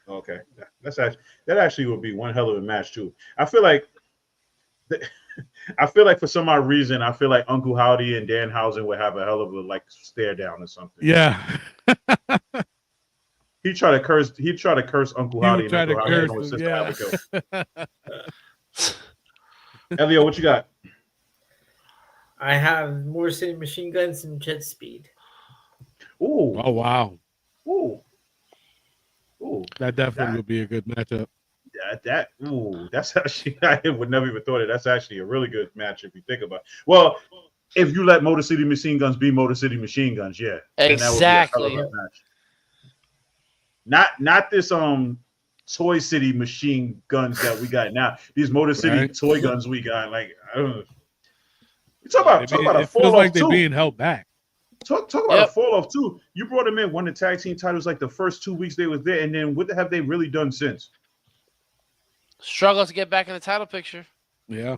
Speaker 1: Okay, that actually would be one hell of a match too. I feel like for some odd reason, I feel like Uncle Howdy and Danhausen would have a hell of a stare down or something.
Speaker 2: Yeah.
Speaker 1: He tried to curse Uncle Howdy.
Speaker 2: And Uncle Howdy
Speaker 1: yeah. Elio, what you got?
Speaker 3: I have Motor City Machine Guns and Jet Speed.
Speaker 1: Ooh.
Speaker 2: Oh, wow.
Speaker 1: Ooh.
Speaker 2: That definitely would be a good matchup.
Speaker 1: That's actually, I would never even thought it. That's actually a really good match if you think about it. Well, if you let Motor City Machine Guns be Motor City Machine Guns, yeah.
Speaker 4: Exactly.
Speaker 1: Not this Toy City Machine Guns that we got now. These Motor City toy guns we got, like, I don't know. Talk about a fall off
Speaker 2: they're being held back.
Speaker 1: Talk about a fall off too. You brought them in, won the tag team titles like the first 2 weeks they was there, and then what have they really done since?
Speaker 4: Struggle to get back in the title picture.
Speaker 2: Yeah.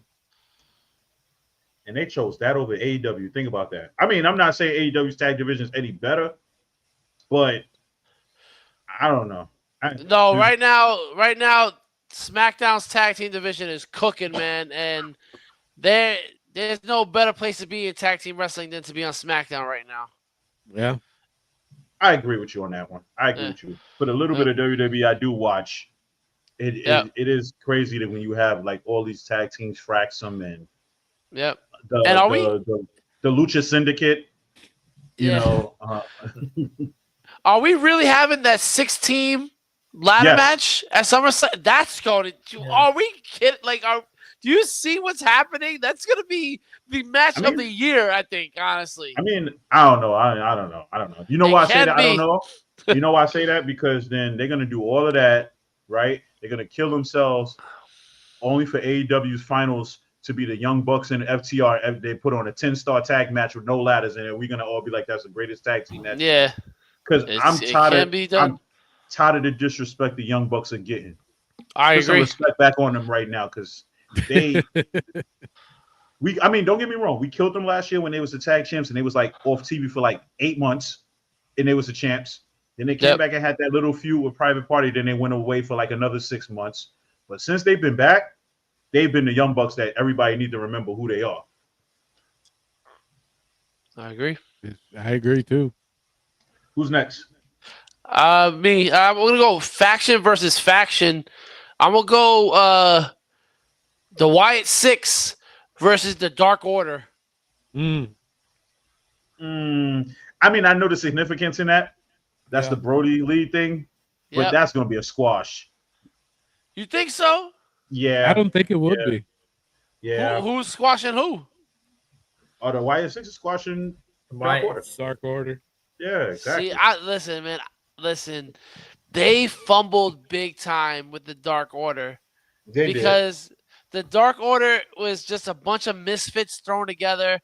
Speaker 1: And they chose that over AEW. Think about that. I mean, I'm not saying AEW's tag division is any better, but I don't know.
Speaker 4: Right now, SmackDown's tag team division is cooking, man, and there's no better place to be in tag team wrestling than to be on SmackDown right now.
Speaker 2: Yeah.
Speaker 1: I agree with you on that one. I agree with you. But a little bit of WWE I do watch. It is crazy that when you have like all these tag teams, Fraxum and the Lucha Syndicate, you know.
Speaker 4: Are we really having that 6-team ladder match at SummerSlam? That's going to. Are we kidding? Like, do you see what's happening? That's going to be the match of the year, I think, honestly.
Speaker 1: I mean, I don't know. I don't know. You know why I say that? I don't know. You know why I say that? Because then they're going to do all of that, right? They're going to kill themselves only for AEW's finals to be the Young Bucks and FTR. They put on a 10-star tag match with no ladders, and we're going to all be like, that's the greatest tag team match.
Speaker 4: Yeah.
Speaker 1: Because I'm tired of the disrespect the Young Bucks are getting.
Speaker 4: I agree.
Speaker 1: Put some respect back on them right now, because I mean, don't get me wrong. We killed them last year when they was the tag champs, and they was like off TV for like 8 months, and they was the champs. Then they came back and had that little feud with Private Party. Then they went away for like another 6 months. But since they've been back, they've been the Young Bucks that everybody need to remember who they are.
Speaker 4: I agree.
Speaker 2: I agree too.
Speaker 1: Who's next?
Speaker 4: Me. We're gonna go faction versus faction. I'm gonna go the Wyatt Six versus the Dark Order.
Speaker 1: I mean, I know the significance in that. That's the Brody Lee thing, but that's gonna be a squash.
Speaker 4: You think so?
Speaker 2: Yeah, I don't think it would be.
Speaker 1: Yeah,
Speaker 4: who's squashing who?
Speaker 1: Oh, the Wyatt Six is squashing
Speaker 2: Dark Order.
Speaker 1: Yeah, exactly.
Speaker 4: See, listen. They fumbled big time with the Dark Order because the Dark Order was just a bunch of misfits thrown together.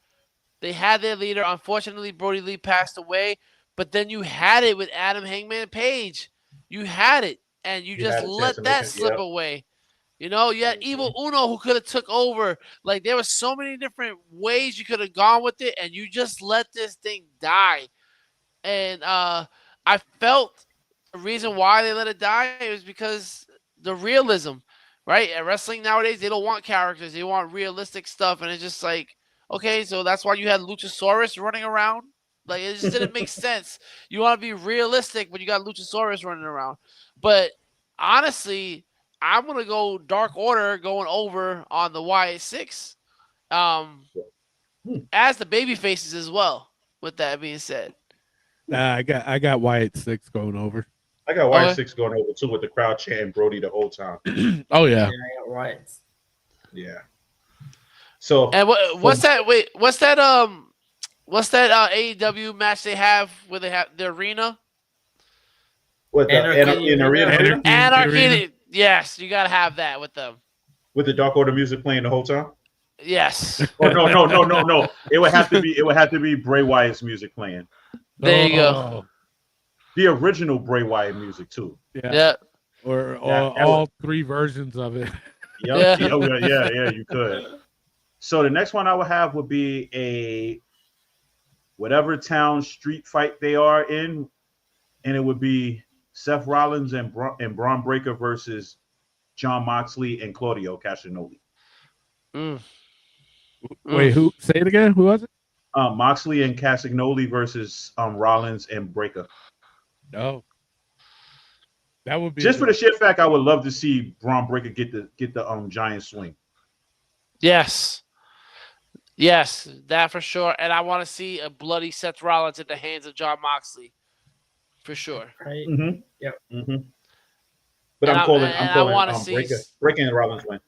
Speaker 4: They had their leader. Unfortunately, Brody Lee passed away. But then you had it with Adam Hangman Page. You had it, and you just let that slip away. You know, you had Evil Uno who could have took over. Like, there were so many different ways you could have gone with it, and you just let this thing die. And I felt the reason why they let it die is because the realism, right? At wrestling nowadays, they don't want characters. They want realistic stuff, and it's just like, okay, so that's why you had Luchasaurus running around. Like, it just didn't make sense. You want to be realistic, but you got Luchasaurus running around. But honestly, I'm going to go Dark Order going over on the Wyatt 6 as the baby faces as well, with that being said.
Speaker 2: I got Wyatt 6 going over.
Speaker 1: I got Wyatt 6 going over, too, with the crowd chanting Brody the whole time.
Speaker 2: Oh, yeah.
Speaker 3: Yeah, I got Wyatt.
Speaker 1: Yeah. So.
Speaker 4: And what's that? Wait, what's that AEW match they have where they have the arena?
Speaker 1: What, the arena?
Speaker 4: Anarchy. Yes, you got to have that with them.
Speaker 1: With the Dark Order music playing the whole time?
Speaker 4: Yes.
Speaker 1: Oh, no. It would have to be Bray Wyatt's music playing.
Speaker 4: There you go.
Speaker 1: The original Bray Wyatt music too.
Speaker 2: Yeah. Or all three versions of it.
Speaker 1: Yeah, you could. So the next one I would have would be a whatever town street fight they are in, and it would be Seth Rollins and Braun Breaker versus Jon Moxley and Claudio Castagnoli.
Speaker 2: Wait, who? Say it again. Who was it?
Speaker 1: Moxley and Castagnoli versus Rollins and Breaker.
Speaker 2: Oh, that would be
Speaker 1: just for the sheer fact I would love to see Braun Breaker get the giant swing.
Speaker 4: Yes, that for sure. And I want to see a bloody Seth Rollins at the hands of Jon Moxley, for sure.
Speaker 3: Right.
Speaker 1: Mm-hmm.
Speaker 3: Yep.
Speaker 1: Mm-hmm. But I'm calling Breaker and Rollins win.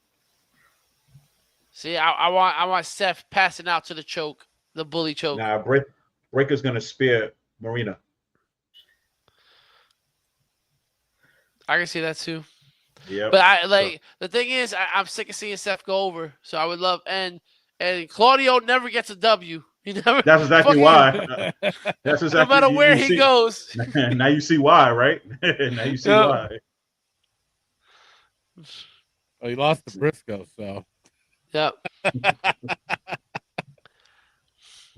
Speaker 4: See, I want Seth passing out to the choke, the bully choke.
Speaker 1: Nah, Breaker's gonna spear Marina.
Speaker 4: I can see that too.
Speaker 1: Yeah.
Speaker 4: But the thing is, I'm sick of seeing Seth go over. So I would love and Claudio never gets a W. He never.
Speaker 1: That's exactly why. That's exactly.
Speaker 4: No matter where he goes.
Speaker 1: Now you see why, right? Now you see why.
Speaker 2: Well, he lost to Briscoe, so.
Speaker 4: Yep.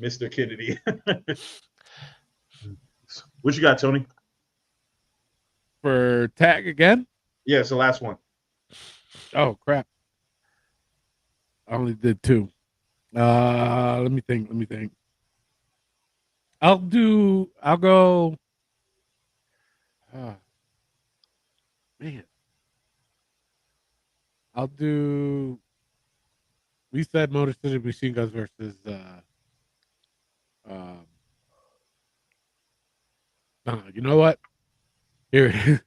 Speaker 1: Mr. Kennedy. What you got, Tony?
Speaker 2: For tag again?
Speaker 1: Yeah, it's the last one.
Speaker 2: Oh, crap. I only did 2. Let me think. I'll go. Man. I'll do. We said Motor City Machine Guns versus. You know what? Here.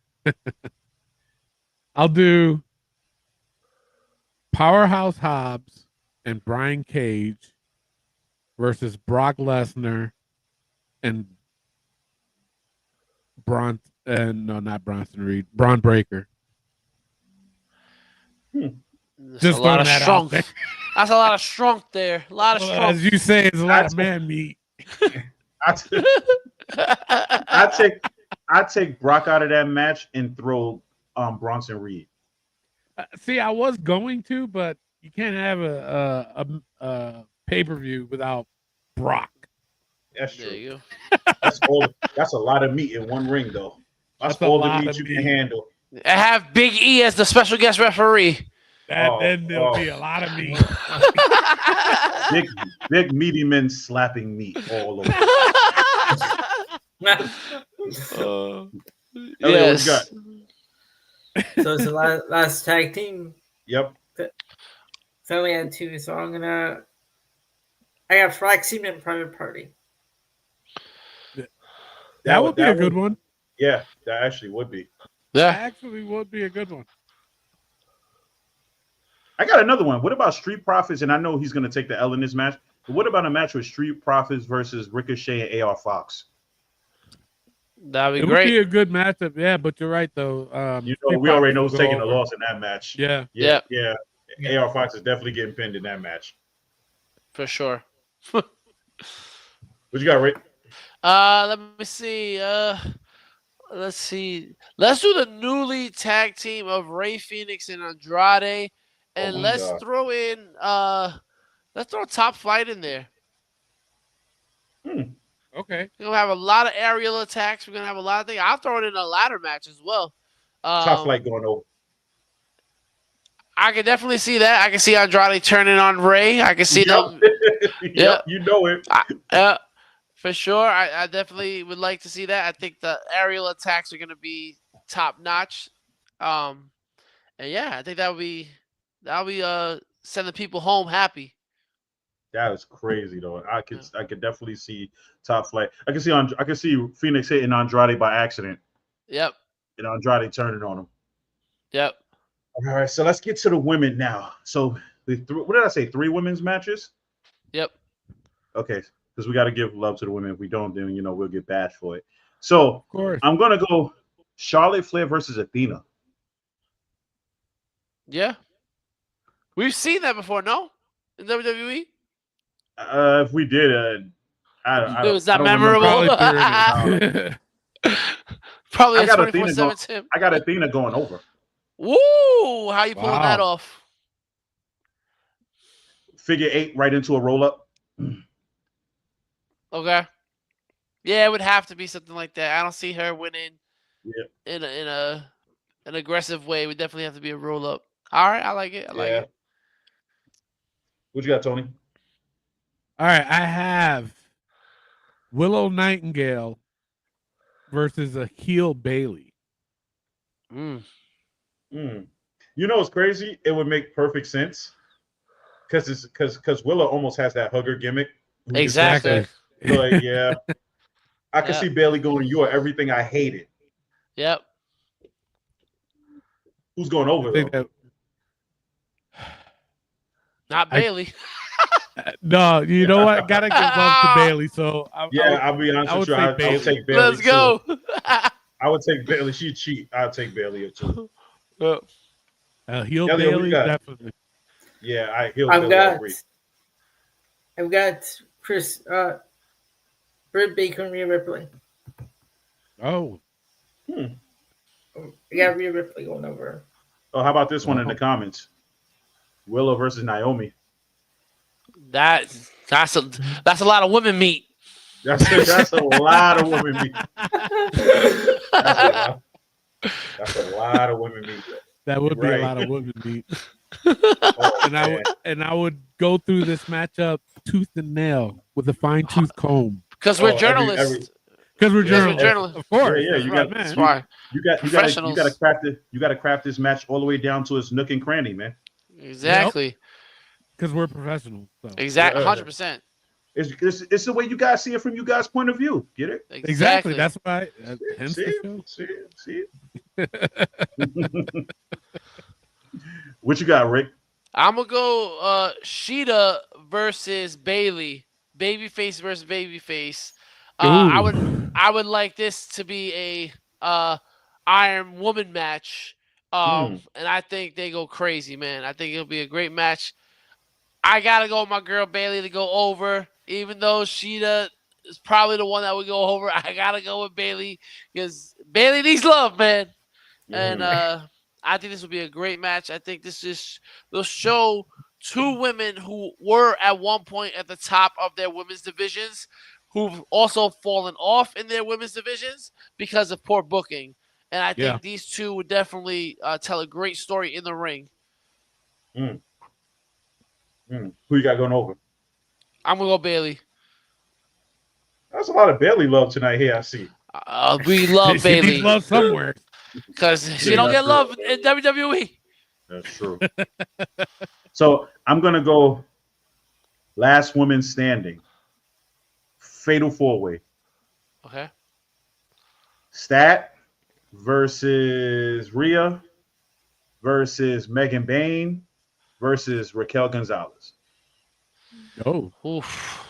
Speaker 2: I'll do Powerhouse Hobbs and Brian Cage versus Brock Lesnar and Braun Breaker.
Speaker 4: Just a lot of strength. That's a lot of strength there. A lot of strength.
Speaker 2: As you say, it's a lot of man meat.
Speaker 1: I take Brock out of that match and throw Bronson Reed.
Speaker 2: See, I was going to, but you can't have a pay-per-view without Brock.
Speaker 1: That's true. That's a lot of meat in one ring, though. That's all the meat you can handle.
Speaker 4: I have Big E as the special guest referee.
Speaker 2: Then there'll be a lot of meat.
Speaker 1: big meaty men slapping meat all over.
Speaker 4: Yes.
Speaker 3: So it's the last tag team.
Speaker 1: Yep.
Speaker 3: So we had 2, so I got Flag Seaman and Private Party.
Speaker 2: That would be a good one.
Speaker 1: Yeah, that actually would be.
Speaker 2: Yeah, actually would be a good one.
Speaker 1: I got another one. What about Street Profits? And I know he's going to take the L in this match. But what about a match with Street Profits versus Ricochet and AR Fox?
Speaker 4: That'd be great.
Speaker 2: It would be a good matchup. Yeah, but you're right though.
Speaker 1: We already know who's taking the loss in that match.
Speaker 2: Yeah.
Speaker 1: AR Fox is definitely getting pinned in that match.
Speaker 4: For sure.
Speaker 1: What you got, Rick?
Speaker 4: Let me see. let's see. Let's do the newly tag team of Rey Fenix and Andrade, and let's throw in let's throw Top Flight in there.
Speaker 2: Okay.
Speaker 4: We're gonna have a lot of aerial attacks. We're gonna have a lot of things. I'll throw it in a ladder match as well.
Speaker 1: Top Flight going over.
Speaker 4: I can definitely see that. I can see Andrade turning on Rey. I can see them.
Speaker 1: Yep, you know it.
Speaker 4: For sure. I definitely would like to see that. I think the aerial attacks are going to be top notch. And yeah, I think that'll be sending people home happy.
Speaker 1: That is crazy though. I could definitely see Top Flight. I can see Phoenix hitting Andrade by accident.
Speaker 4: Yep.
Speaker 1: And Andrade turning on him.
Speaker 4: Yep.
Speaker 1: All right, so let's get to the women now. So what did I say? 3 women's matches?
Speaker 4: Yep.
Speaker 1: Okay, because we got to give love to the women. If we don't, then we'll get bashed for it. So I'm gonna go Charlotte Flair versus Athena.
Speaker 4: Yeah. We've seen that before, no? In WWE?
Speaker 1: If we did,
Speaker 4: it was not memorable. Probably a 24/7 Tim.
Speaker 1: I got Athena going over.
Speaker 4: Woo! How you pulling that off?
Speaker 1: Figure 8 right into a roll up.
Speaker 4: Okay. Yeah, it would have to be something like that. I don't see her winning in an aggressive way. It would definitely have to be a roll up. All right, I like it. I like it.
Speaker 1: What you got, Tony?
Speaker 2: All right, I have Willow Nightingale versus a heel Bailey.
Speaker 1: It's crazy. It would make perfect sense because Willow almost has that hugger gimmick.
Speaker 4: Exactly.
Speaker 1: Like, yeah, I can see Bailey going. You are everything I hated.
Speaker 4: Yep.
Speaker 1: Who's going over though?
Speaker 4: Not Bailey.
Speaker 2: No, you know what? Gotta give love to Bailey. So
Speaker 1: I'll be honest with you. I would take Bailey.
Speaker 4: Let's go.
Speaker 1: I would take Bailey. She'd cheat. I'd take Bailey too.
Speaker 2: Heel Bailey, definitely.
Speaker 1: Yeah,
Speaker 3: I've got Chris, Britt Baker and Rhea Ripley.
Speaker 2: Oh.
Speaker 3: I got Rhea Ripley going over.
Speaker 1: Oh, how about this one in the comments? Willow versus Naomi.
Speaker 4: That's a lot of women meat.
Speaker 1: That's a lot of women meat. That's a lot of women meat.
Speaker 2: That would be a lot of women meat. And I would go through this matchup tooth and nail with a fine tooth comb.
Speaker 4: Because we're journalists.
Speaker 2: Because we're journalists.
Speaker 1: Of course. Yeah, you got to craft this match all the way down to its nook and cranny, man.
Speaker 4: Exactly.
Speaker 2: Because we're professionals. So.
Speaker 4: Exactly. 100%.
Speaker 1: It's the way you guys see it from you guys' point of view. Get it?
Speaker 2: Exactly. That's why.
Speaker 1: See it. What you got, Rick?
Speaker 4: I'm gonna go Sheeta versus Bailey. Babyface versus babyface. I would like this to be a Iron Woman match. And I think they go crazy, man. I think it'll be a great match. I gotta go with my girl Bailey to go over, even though Sheeta is probably the one that would go over. I gotta go with Bailey because Bailey needs love, man. And I think this will be a great match. I think will show 2 women who were at one point at the top of their women's divisions, who've also fallen off in their women's divisions because of poor booking. And I think these 2 would definitely tell a great story in the ring.
Speaker 1: Who you got going over?
Speaker 4: I'm going to go Bailey.
Speaker 1: That's a lot of Bailey love tonight here, I see.
Speaker 4: We love Bailey.
Speaker 2: She needs love somewhere.
Speaker 4: Because she don't get love in WWE.
Speaker 1: That's true. So I'm going to go last woman standing. Fatal 4-way.
Speaker 4: Okay.
Speaker 1: Stat versus Rhea versus Megan Bain versus Raquel Gonzalez.
Speaker 2: Oh.
Speaker 4: Oof.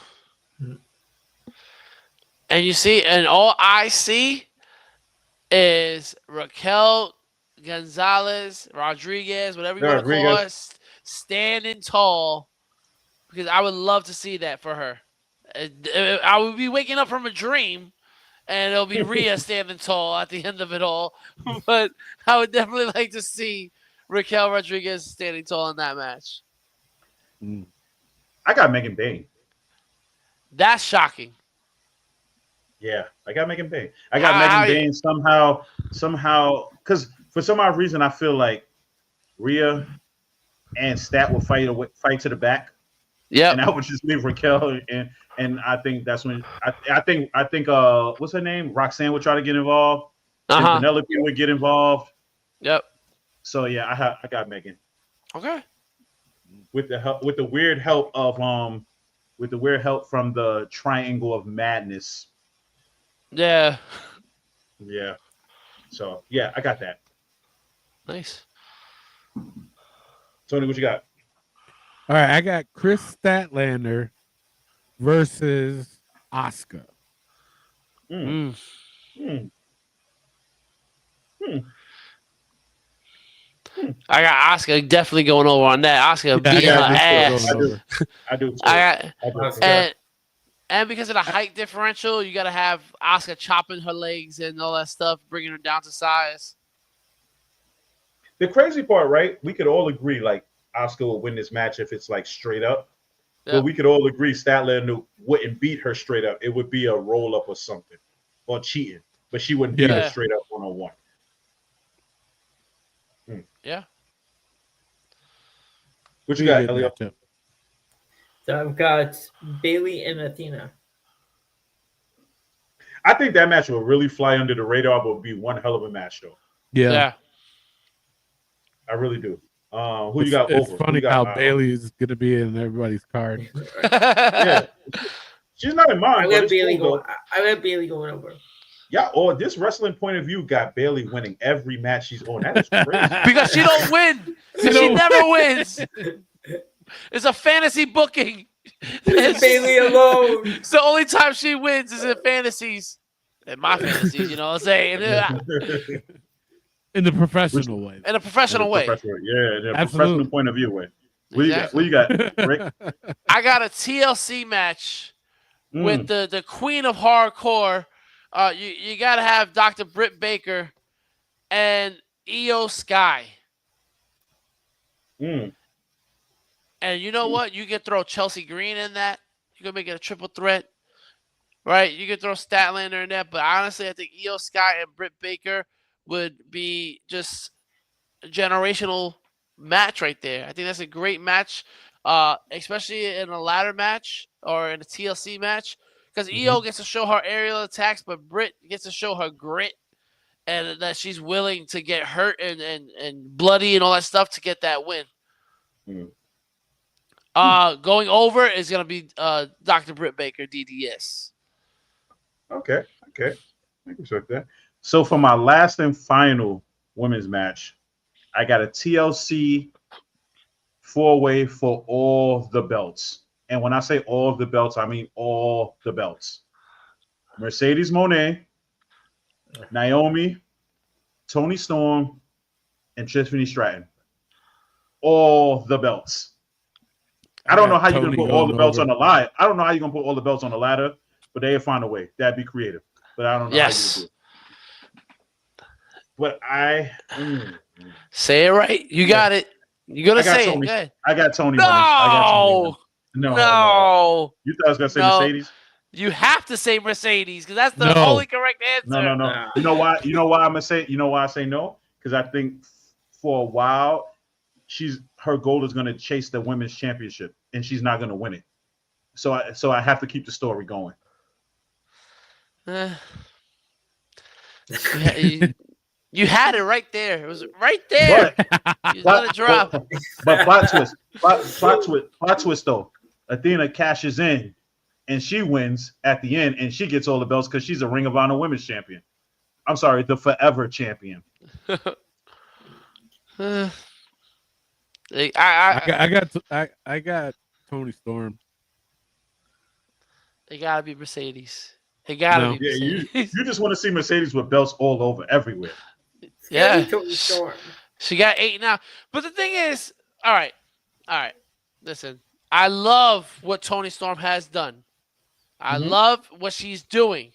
Speaker 4: And you see, and all I see is Raquel Gonzalez, Rodriguez, whatever you want to call us, standing tall, because I would love to see that for her. I would be waking up from a dream and it'll be Rhea standing tall at the end of it all. But I would definitely like to see Raquel Rodriguez standing tall in that match.
Speaker 1: I got Megan Bayne.
Speaker 4: That's shocking.
Speaker 1: Yeah, I got Megan Bayne. I got Megan Bayne somehow, because for some odd reason I feel like Rhea and Stat will fight to the back.
Speaker 4: Yeah,
Speaker 1: and I would just leave Raquel, and I think that's when I think what's her name? Roxanne would try to get involved. And Penelope would get involved.
Speaker 4: Yep.
Speaker 1: So yeah, I got Megan.
Speaker 4: Okay.
Speaker 1: With the weird help from the Triangle of Madness.
Speaker 4: Yeah.
Speaker 1: Yeah. So yeah, I got that.
Speaker 4: Nice.
Speaker 1: Tony, what you got?
Speaker 2: All right, I got Chris Statlander versus Asuka.
Speaker 1: I
Speaker 4: got Asuka definitely going over on that. Asuka beating her ass.
Speaker 1: I do.
Speaker 4: And because of the height differential, you got to have Asuka chopping her legs and all that stuff, bringing her down to size.
Speaker 1: The crazy part, right? We could all agree, like, Asuka will win this match if it's like straight up. Yep. But we could all agree Statlander wouldn't beat her straight up. It would be a roll up or something, or cheating. But she wouldn't beat her straight up 1-on-1.
Speaker 4: Yeah.
Speaker 1: What you got, Elliot?
Speaker 3: So I've got Bayley and Athena.
Speaker 1: I think that match will really fly under the radar, but would be one hell of a match, though.
Speaker 2: Yeah.
Speaker 1: I really do. Who you got over?
Speaker 2: It's funny how Bayley is going to be in everybody's card.
Speaker 1: Yeah. She's not in mine.
Speaker 3: I let Bayley go over.
Speaker 1: Yeah, or this wrestling point of view got Bayley winning every match she's on. That is crazy.
Speaker 4: Because she don't win. She never wins. It's a fantasy booking.
Speaker 3: It's Bayley alone.
Speaker 4: It's the only time she wins is in fantasies. In my fantasies, you know what I'm saying?
Speaker 2: In the professional way.
Speaker 4: In a professional way.
Speaker 1: In a professional point of view way. What you got, Rick?
Speaker 4: I got a TLC match with the queen of hardcore. You got to have Dr. Britt Baker and Io Sky. And you know what? You can throw Chelsea Green in that. You can make it a triple threat. Right? You can throw Statlander in that. But honestly, I think Io Sky and Britt Baker would be just a generational match right there. I think that's a great match, especially in a ladder match or in a TLC match, because Io gets to show her aerial attacks, but Britt gets to show her grit and that she's willing to get hurt and bloody and all that stuff to get that win. Going over is going to be Dr. Britt Baker, DDS.
Speaker 1: Okay. I can respect that. So for my last and final women's match, I got a TLC 4-way for all the belts. And when I say all of the belts, I mean all the belts. Mercedes Moné, Naomi, Toni Storm, and Tiffany Stratton. All the belts. I don't know how you're going to put all the belts on the line. I don't know how you're going to put all the belts on the ladder, but they'll find a way. That'd be creative. But I don't know how you would do it. But
Speaker 4: say it right. You got it. You're gonna say
Speaker 1: Tony.
Speaker 4: it.
Speaker 1: I got Tony.
Speaker 4: No.
Speaker 1: You thought I was gonna say Mercedes?
Speaker 4: You have to say Mercedes because that's the only correct answer.
Speaker 1: No. You know why? You know why I'm gonna say? You know why I say no? Because I think for a while her goal is gonna chase the women's championship, and she's not gonna win it. So I have to keep the story going.
Speaker 4: You had it right there. It was right there. You let it drop.
Speaker 1: But plot twist though. Athena cashes in and she wins at the end and she gets all the belts because she's a Ring of Honor Women's Champion. I'm sorry, the Forever Champion.
Speaker 2: I got Toni Storm.
Speaker 4: It gotta be Mercedes. It gotta be Mercedes.
Speaker 1: You just want to see Mercedes with belts all over everywhere.
Speaker 4: Yeah, she got 8 now. But the thing is, all right. Listen, I love what Toni Storm has done. I love what she's doing.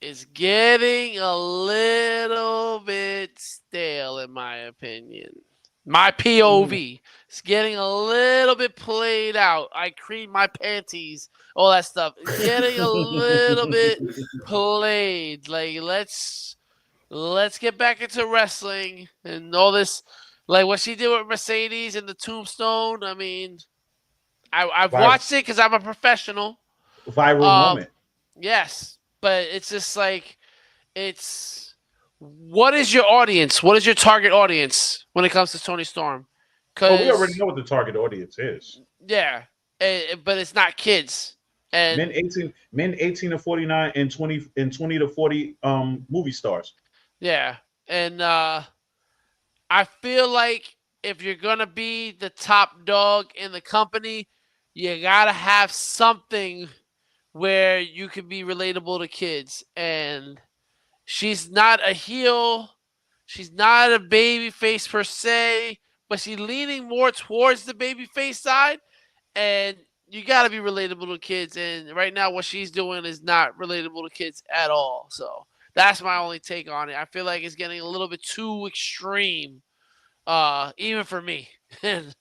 Speaker 4: is getting a little bit stale, in my opinion. My POV. It's getting a little bit played out. I cream my panties, all that stuff. It's getting a little bit played. Like, let's get back into wrestling and all this. Like what she did with Mercedes and the Tombstone. I mean, I've watched it because I'm a professional.
Speaker 1: Viral moment.
Speaker 4: Yes, but it's just like, what is your audience? What is your target audience when it comes to Toni Storm?
Speaker 1: We already know what the target audience is.
Speaker 4: Yeah, but it's not kids. And
Speaker 1: men 18 to 49 and 20 to 40 movie stars.
Speaker 4: Yeah, and I feel like if you're gonna be the top dog in the company, you gotta have something where you can be relatable to kids. And she's not a heel, she's not a baby face per se, but she's leaning more towards the baby face side. And you gotta be relatable to kids. And right now, what she's doing is not relatable to kids at all. So that's my only take on it. I feel like it's getting a little bit too extreme, even for me. And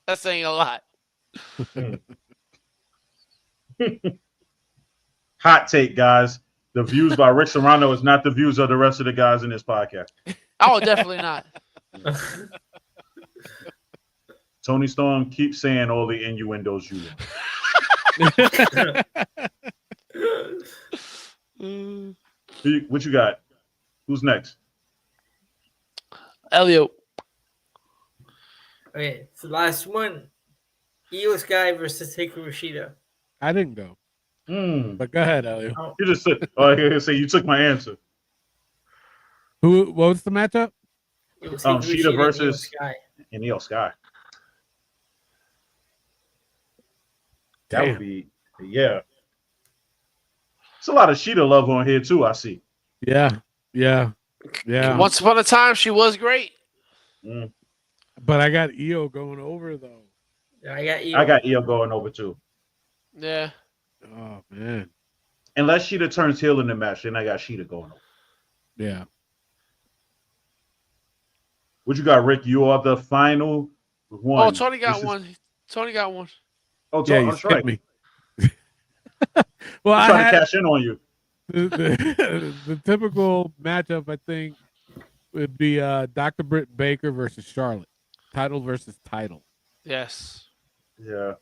Speaker 4: that's saying a lot.
Speaker 1: Hot take, guys. The views by Rick Serrano is not the views of the rest of the guys in this podcast.
Speaker 4: Oh, definitely not.
Speaker 1: Toni Storm, keep saying all the innuendos you want. What you got? Who's next?
Speaker 4: Elio.
Speaker 3: Okay, so last one. Io Sky versus Hikaru Shida.
Speaker 2: I didn't go. But go ahead, Elio.
Speaker 3: Oh.
Speaker 1: You just said, you took my answer.
Speaker 2: What was the matchup?
Speaker 1: Shida versus Io Sky. That would be, yeah. It's a lot of Shida love on here too, I see.
Speaker 2: Yeah.
Speaker 4: Once upon a time, she was great.
Speaker 2: But I got Io going over, though.
Speaker 3: Yeah, I
Speaker 1: got Io going over, too.
Speaker 4: Yeah.
Speaker 2: Oh, man.
Speaker 1: Unless Shida turns heel in the match, then I got Shida going over.
Speaker 2: Yeah.
Speaker 1: What you got, Rick? You are the final one.
Speaker 4: Oh, Tony got one. Tony got one.
Speaker 1: Oh, Tony, that's right.
Speaker 2: Me. Well,
Speaker 1: I'm trying to cash in on you.
Speaker 2: The typical matchup, I think, would be Dr. Britt Baker versus Charlotte. Title versus title.
Speaker 4: Yes.
Speaker 1: Yeah.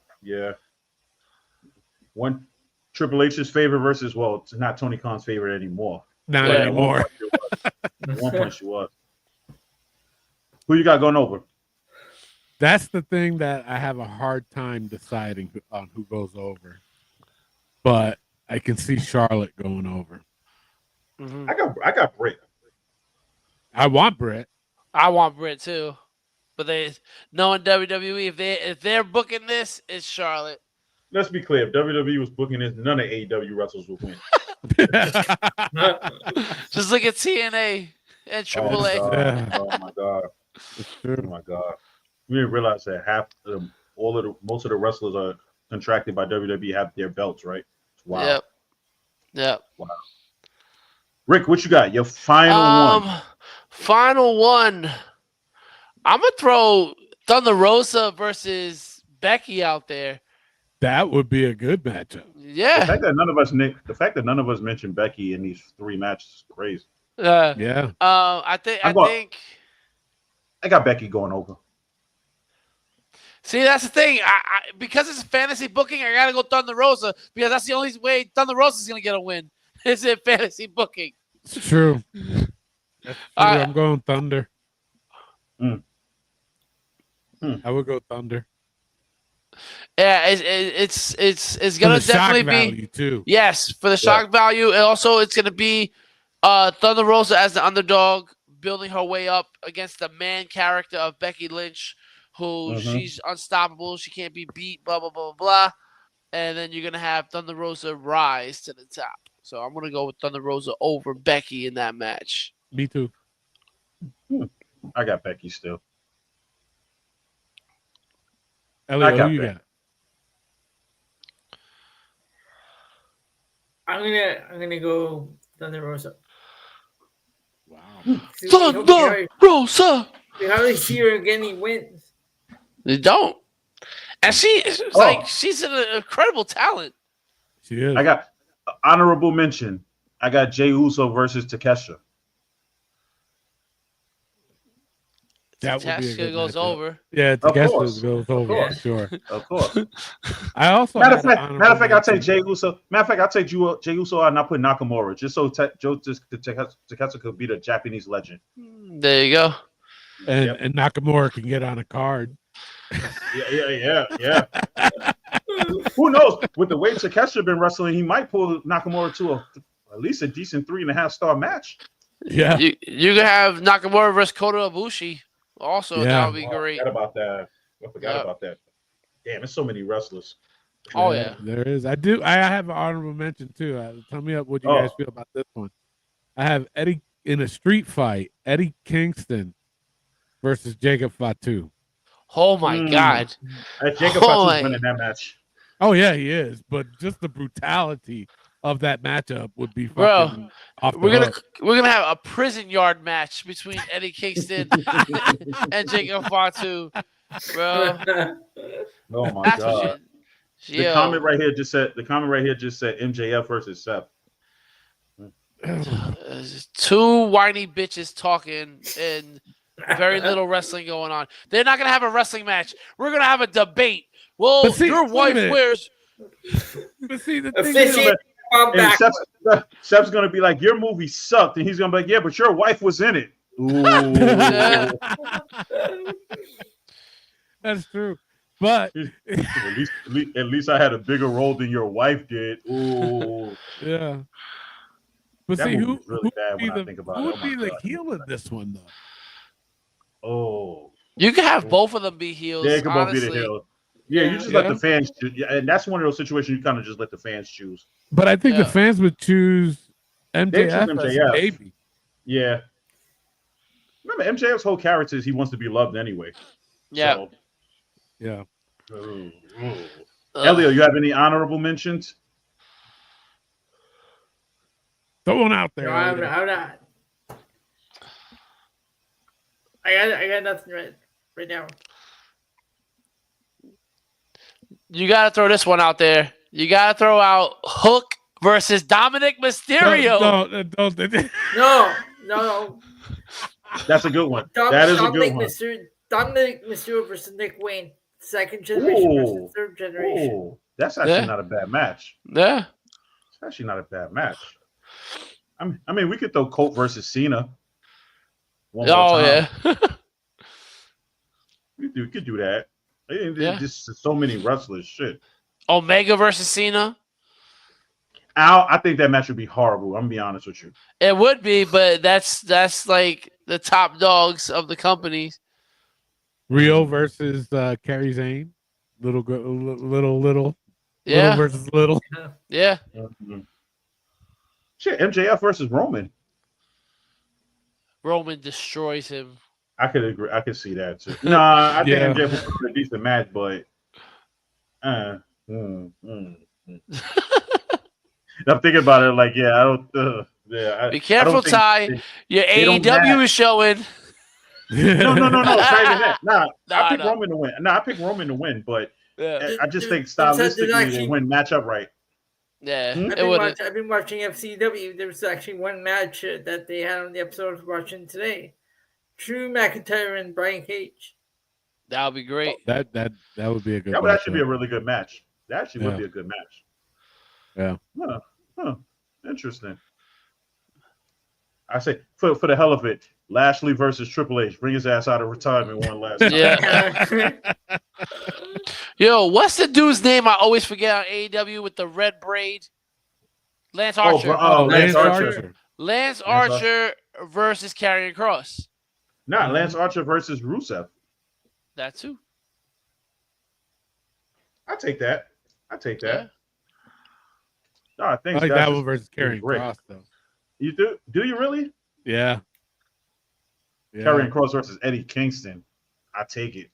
Speaker 1: One Triple H's favorite versus, well, it's not Tony Khan's favorite anymore.
Speaker 2: Not anymore.
Speaker 1: At one point she was. Who you got going over?
Speaker 2: That's the thing that I have a hard time deciding on who goes over. But I can see Charlotte going over.
Speaker 4: Mm-hmm.
Speaker 1: I got Britt.
Speaker 2: I want Britt.
Speaker 4: I want Britt too. But knowing WWE, if they're booking this, it's Charlotte.
Speaker 1: Let's be clear. If WWE was booking this, none of AEW wrestlers would win.
Speaker 4: Just look at TNA and AAA.
Speaker 1: Oh my god. Oh my god. You didn't realize that most of the wrestlers are contracted by WWE have their belts, right? Wow.
Speaker 4: Yep.
Speaker 1: Wow. Rick, what you got? Your final one.
Speaker 4: Final one. I'm gonna throw Thunder Rosa versus Becky out there.
Speaker 2: That would be a good matchup.
Speaker 4: Yeah.
Speaker 1: The fact that none of us mentioned Becky in these three matches is crazy.
Speaker 2: Yeah.
Speaker 4: I think
Speaker 1: I got Becky going over.
Speaker 4: See, that's the thing. Because it's fantasy booking, I gotta go Thunder Rosa because that's the only way Thunder Rosa is gonna get a win. Is it fantasy booking?
Speaker 2: It's true. That's true. I'm going Thunder. I would go Thunder.
Speaker 4: Yeah, it's gonna definitely be
Speaker 2: too.
Speaker 4: Yes, for the shock value, and also it's gonna be Thunder Rosa as the underdog, building her way up against the man character of Becky Lynch, who she's unstoppable, she can't be beat, blah blah blah blah, and then you're gonna have Thunder Rosa rise to the top. So I'm gonna go with Thunder Rosa over Becky in that match.
Speaker 2: Me too.
Speaker 1: I got Becky still.
Speaker 2: Elliot, who you got?
Speaker 3: I'm gonna go Thunder Rosa.
Speaker 2: Wow.
Speaker 4: Thunder Rosa.
Speaker 3: We hardly see her getting wins.
Speaker 4: They don't. And she's an incredible talent.
Speaker 2: She is.
Speaker 1: I got honorable mention. I got Jey Uso versus Takeshita.
Speaker 2: That would be a good
Speaker 4: goes
Speaker 2: matchup.
Speaker 4: over.
Speaker 2: Yeah, Takeshita goes over
Speaker 3: course.
Speaker 2: for sure.
Speaker 1: Of course.
Speaker 2: I also
Speaker 1: matter of fact, I'll take Jey Uso. Matter of fact, I'll take Jey Uso out and I'll put Nakamura just so Takeshita could be the Japanese legend.
Speaker 4: There you go.
Speaker 2: And Nakamura can get on a card.
Speaker 1: Yeah. Who knows? With the way Takeshita been wrestling, he might pull Nakamura to at least a decent 3.5-star match.
Speaker 2: Yeah.
Speaker 4: You can have Nakamura versus Kota Ibushi. Also, that would be great.
Speaker 1: I forgot about that. Damn, there's so many wrestlers.
Speaker 4: Oh yeah,
Speaker 2: there is. I have an honorable mention too. Tell me what you guys feel about this one. I have Eddie in a street fight. Eddie Kingston versus Jacob Fatu.
Speaker 4: Oh my God!
Speaker 1: Jacob Fatu's winning that match.
Speaker 2: Oh yeah, he is. But just the brutality of that matchup would be
Speaker 4: bro. We're gonna have a prison yard match between Eddie Kingston and Jacob Fatu, bro.
Speaker 1: Oh my God! The comment right here just said MJF versus Seth.
Speaker 4: Two whiny bitches talking and very little wrestling going on. They're not gonna have a wrestling match. We're gonna have a debate. Well, your wife wears.
Speaker 2: But see, the thing is.
Speaker 1: And Seth's gonna be like, your movie sucked, and he's gonna be like, yeah, but your wife was in it. Ooh.
Speaker 2: That's true, but
Speaker 1: at least I had a bigger role than your wife did. Ooh,
Speaker 2: yeah. But
Speaker 1: that
Speaker 2: see, who
Speaker 1: really bad when I think about it.
Speaker 2: Who would be the heel in this one though?
Speaker 1: Oh,
Speaker 4: you can have both of them be heels.
Speaker 1: Yeah, can both
Speaker 4: honestly.
Speaker 1: be the heel. Yeah, you just let the fans choose. Yeah, and that's one of those situations you kind of just let the fans choose.
Speaker 2: But I think the fans would choose MJF as a baby.
Speaker 1: Yeah. Remember, MJF's whole character is he wants to be loved anyway.
Speaker 4: Yeah.
Speaker 1: So.
Speaker 2: Yeah.
Speaker 1: Elio, you have any honorable mentions?
Speaker 2: Throw one out there.
Speaker 3: No, I'm not. I got nothing right now.
Speaker 4: You got to throw this one out there. You got to throw out Hook versus Dominic Mysterio.
Speaker 3: No.
Speaker 1: That's a good one. That is a good one.
Speaker 3: Dominic Mysterio versus Nick Wayne. Second generation versus third generation.
Speaker 1: Ooh. That's actually not a bad match.
Speaker 4: Yeah.
Speaker 1: It's actually not a bad match. I mean, we could throw Colt versus Cena. One more time.
Speaker 4: Yeah.
Speaker 1: We could do that. Just so many wrestlers. Shit.
Speaker 4: Omega versus Cena.
Speaker 1: I think that match would be horrible. I'm gonna be honest with you.
Speaker 4: It would be, but that's like the top dogs of the companies.
Speaker 2: Rio versus Kairi Sane. Little.
Speaker 4: Yeah.
Speaker 2: Little versus little.
Speaker 4: Yeah.
Speaker 1: Mm-hmm. Shit, MJF versus Roman.
Speaker 4: Roman destroys him.
Speaker 1: I could agree. I could see that too. Nah, I think MJF was a decent match, but I'm thinking about it like, I don't.
Speaker 4: Be careful, Ty. Your AEW is showing.
Speaker 1: No. It's not even that. I picked Roman to win. I picked Roman to win, but I just think stylistically they wouldn't match up right.
Speaker 4: Yeah,
Speaker 3: I've been watching FCW. There was actually one match that they had on the episode I was watching today. Drew McIntyre and Brian Cage.
Speaker 4: That would be great.
Speaker 2: That would be a good.
Speaker 1: That would actually be a really good match. That actually would be a good match.
Speaker 2: Yeah.
Speaker 1: Huh. Interesting. I say for the hell of it, Lashley versus Triple H. Bring his ass out of retirement one last time.
Speaker 4: Yeah. Yo, what's the dude's name I always forget on AEW with the red braid? Lance Archer.
Speaker 1: Lance Archer.
Speaker 4: Lance Archer versus Karrion Kross.
Speaker 1: Lance Archer versus Rusev.
Speaker 4: That too.
Speaker 1: I take that.
Speaker 2: Yeah.
Speaker 1: No, I think
Speaker 2: I like that one versus Karrion Kross though.
Speaker 1: You do? Do you really?
Speaker 2: Yeah.
Speaker 1: Karrion Kross versus Eddie Kingston. I take it.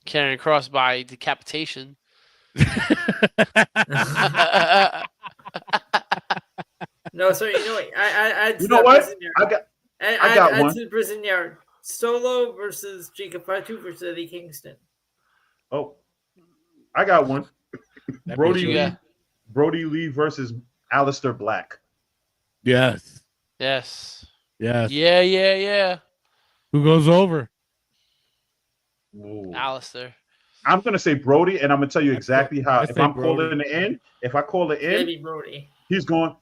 Speaker 4: Karrion Kross by decapitation.
Speaker 3: No, sorry. You know what? I
Speaker 1: you know what? I got one.
Speaker 3: To the prison yard. Solo versus Jacob Fatu versus Eddie Kingston.
Speaker 1: Oh, I got one. Brody Lee versus Aleister Black.
Speaker 2: Yes.
Speaker 4: Yes.
Speaker 2: Yes.
Speaker 4: Yeah.
Speaker 2: Who goes over?
Speaker 1: Ooh.
Speaker 4: Aleister.
Speaker 1: I'm gonna say Brody, and I'm gonna tell you exactly how. If I'm calling it in,
Speaker 3: Brody.
Speaker 1: He's going.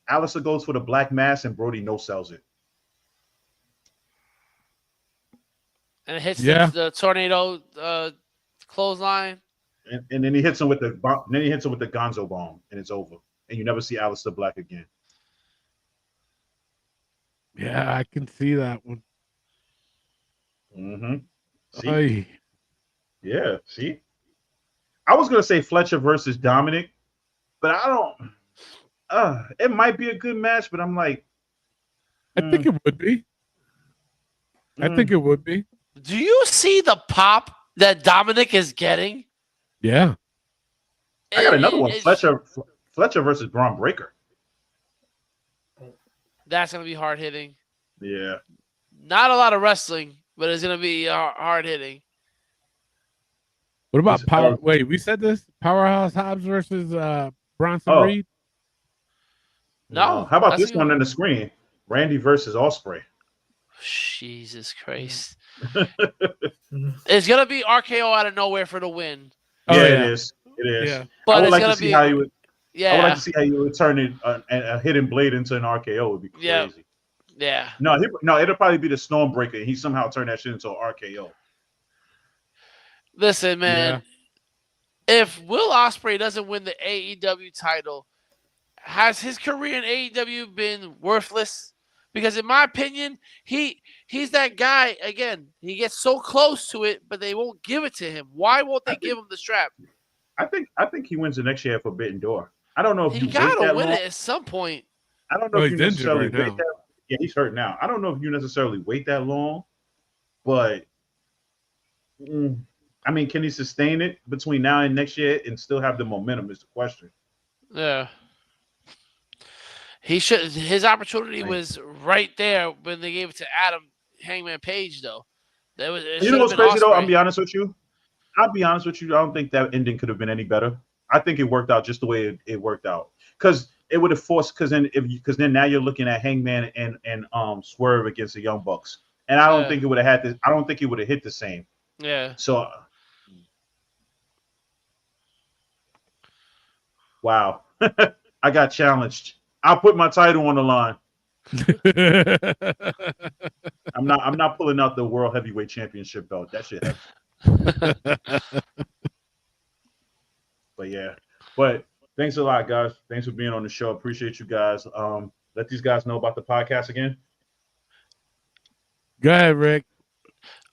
Speaker 1: Aleister goes for the black mass, and Brody no sells it.
Speaker 4: And it hits the tornado clothesline.
Speaker 1: And then he hits him with the Gonzo bomb, and it's over. And you never see Aleister Black again.
Speaker 2: Yeah, I can see that one.
Speaker 1: Mm-hmm. See?
Speaker 2: Oy.
Speaker 1: Yeah, see? I was gonna say Fletcher versus Dominic, but I don't. It might be a good match, but I'm like,
Speaker 2: I think it would be. I think it would be.
Speaker 4: Do you see the pop that Dominic is getting?
Speaker 2: Yeah.
Speaker 1: I got another one. Fletcher versus Braun Breaker.
Speaker 4: That's gonna be hard hitting.
Speaker 1: Yeah.
Speaker 4: Not a lot of wrestling, but it's gonna be hard hitting.
Speaker 2: What about Power? Wait, we said this Powerhouse Hobbs versus Bronson Reed.
Speaker 4: No.
Speaker 1: How about this one on the screen? Randy versus Ospreay.
Speaker 4: Jesus Christ! It's gonna be RKO out of nowhere for the win.
Speaker 1: Yeah, it is. It is.
Speaker 2: Yeah.
Speaker 4: But
Speaker 1: I would
Speaker 4: it's
Speaker 1: like
Speaker 4: gonna
Speaker 1: to see
Speaker 4: be.
Speaker 1: how you would.
Speaker 4: Yeah.
Speaker 1: I would like to see how you would turn it a hidden blade into an RKO. It would be crazy.
Speaker 4: Yeah.
Speaker 1: No, it'll probably be the Stormbreaker, and he somehow turned that shit into an RKO.
Speaker 4: Listen, man. Yeah. If Will Ospreay doesn't win the AEW title, has his career in AEW been worthless? Because in my opinion, he's that guy, again, he gets so close to it, but they won't give it to him. Why won't they give him the strap?
Speaker 1: I think he wins the next year at Forbidden Door. I don't know if
Speaker 4: he
Speaker 1: you gotta
Speaker 4: win it at some point.
Speaker 1: I don't know if you necessarily wait that. Yeah, he's hurt now. I don't know if you necessarily wait that long, but I mean, can he sustain it between now and next year and still have the momentum is the question.
Speaker 4: Yeah. He should. His opportunity was right there when they gave it to Adam Hangman Page, though.
Speaker 1: You know what's crazy, though? I'll be honest with you. I don't think that ending could have been any better. I think it worked out just the way it worked out. Because it would have forced. Because then now you're looking at Hangman and Swerve against the Young Bucks, and I don't think it would have had this. I don't think it would have hit the same.
Speaker 4: Yeah.
Speaker 1: So. Wow. I got challenged. I'll put my title on the line. I'm not pulling out the World Heavyweight Championship belt. That shit happens. But yeah. But thanks a lot, guys. Thanks for being on the show. Appreciate you guys. Let these guys know about the podcast again.
Speaker 2: Go ahead, Rick.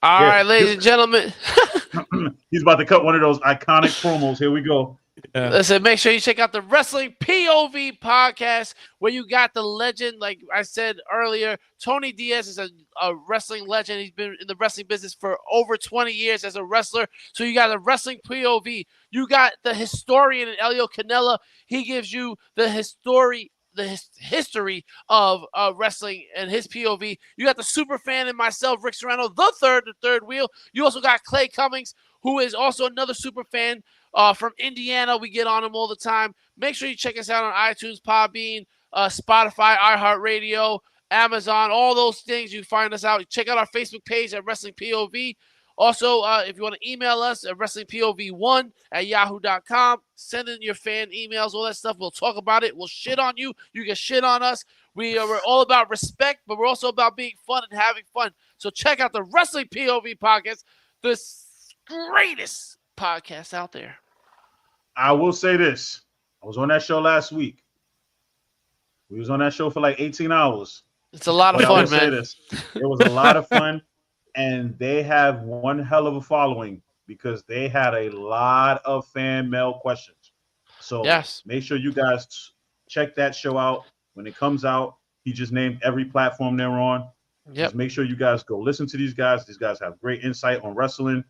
Speaker 4: All right, ladies and gentlemen.
Speaker 1: He's about to cut one of those iconic promos. Here we go.
Speaker 4: Yeah. Listen, make sure you check out the Wrestling POV podcast where you got the legend, like I said earlier. Tony Diaz is a wrestling legend. He's been in the wrestling business for over 20 years as a wrestler. So you got the Wrestling POV. You got the historian Elio Canella. He gives you the history of wrestling and his POV. You got the super fan and myself, Rick Serrano, the third wheel. You also got Clay Cummings, who is also another super fan. From Indiana, we get on him all the time. Make sure you check us out on iTunes, Podbean, Spotify, iHeartRadio, Amazon, all those things. You find us out. Check out our Facebook page at Wrestling POV. Also, if you want to email us at WrestlingPOV1@yahoo.com, send in your fan emails, all that stuff. We'll talk about it. We'll shit on you. You can shit on us. We're all about respect, but we're also about being fun and having fun. So check out the Wrestling POV podcast, the greatest podcast out there.
Speaker 1: I will say this. I was on that show last week. We was on that show for like 18 hours.
Speaker 4: It's a lot of fun, man.
Speaker 1: It was a lot of fun, and they have one hell of a following because they had a lot of fan mail questions. So make sure you guys check that show out when it comes out. He just named every platform they're on. Just make sure you guys go listen to these guys. These guys have great insight on wrestling.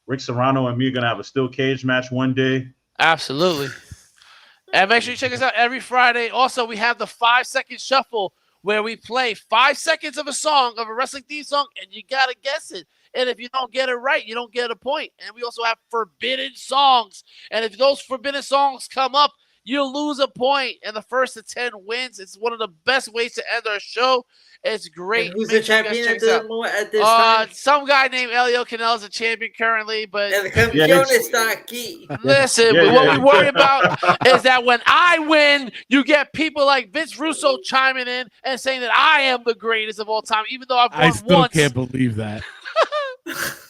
Speaker 1: Rick Serrano and me are going to have a steel cage match one day.
Speaker 4: Absolutely. And make sure you check us out every Friday. Also, we have the 5-second shuffle where we play 5 seconds of a song, of a wrestling theme song, and you got to guess it. And if you don't get it right, you don't get a point. And we also have forbidden songs. And if those forbidden songs come up, you'll lose a point. And the first to 10 wins. It's one of the best ways to end our show. It's great.
Speaker 3: And who's the champion at this time?
Speaker 4: Some guy named Elio Canel is a champion currently, but
Speaker 3: El campeón está aquí.
Speaker 4: Listen, what we worry about is that when I win, you get people like Vince Russo chiming in and saying that I am the greatest of all time, even though I've won once.
Speaker 2: I still can't believe that.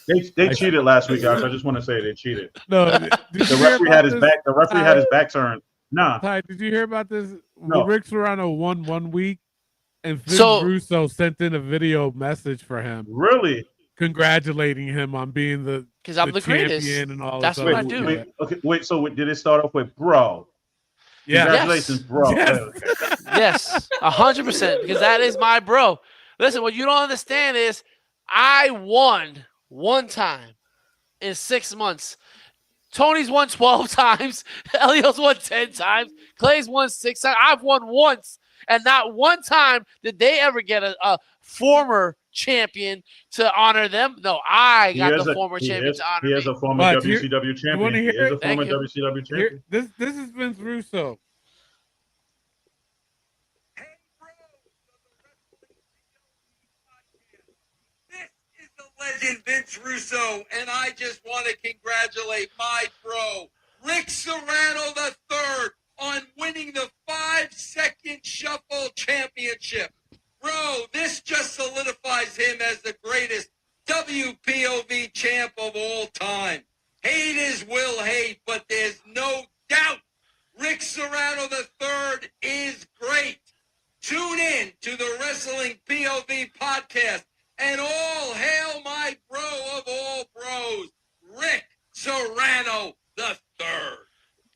Speaker 1: They cheated last week, guys. I just want to say they cheated.
Speaker 2: No,
Speaker 1: the referee had his back. The referee had his back turned. Nah.
Speaker 2: Ty, did you hear about this?
Speaker 1: No.
Speaker 2: Rick Serrano won 1 week, and Vince Russo sent in a video message for him.
Speaker 1: Really?
Speaker 2: Congratulating him on being the
Speaker 4: greatest
Speaker 2: and all.
Speaker 4: That's what I do.
Speaker 1: Wait. So did it start off with bro?
Speaker 2: Yeah.
Speaker 1: Congratulations, bro.
Speaker 4: Yes, 100%. Because that is my bro. Listen, what you don't understand is I won 1 time in 6 months. Tony's won 12 times. Elio's won 10 times. Clay's won 6 times. I've won once. And not 1 time did they ever get a former champion to honor them. No, I got the former champion to honor me.
Speaker 1: He is a former WCW champion. He is a former WCW champion.
Speaker 2: This is Vince Russo.
Speaker 5: Hey, bro. This is the legend Vince Russo, and I just want to congratulate my bro, Rick Serrano III, on winning the 5-second shuffle championship. Bro, this just solidifies him as the greatest WPOV champ of all time. Haters will hate, but there's no doubt Rick Serrano III is great. Tune in to the Wrestling POV podcast, and all hail my bro of all bros, Rick Serrano III.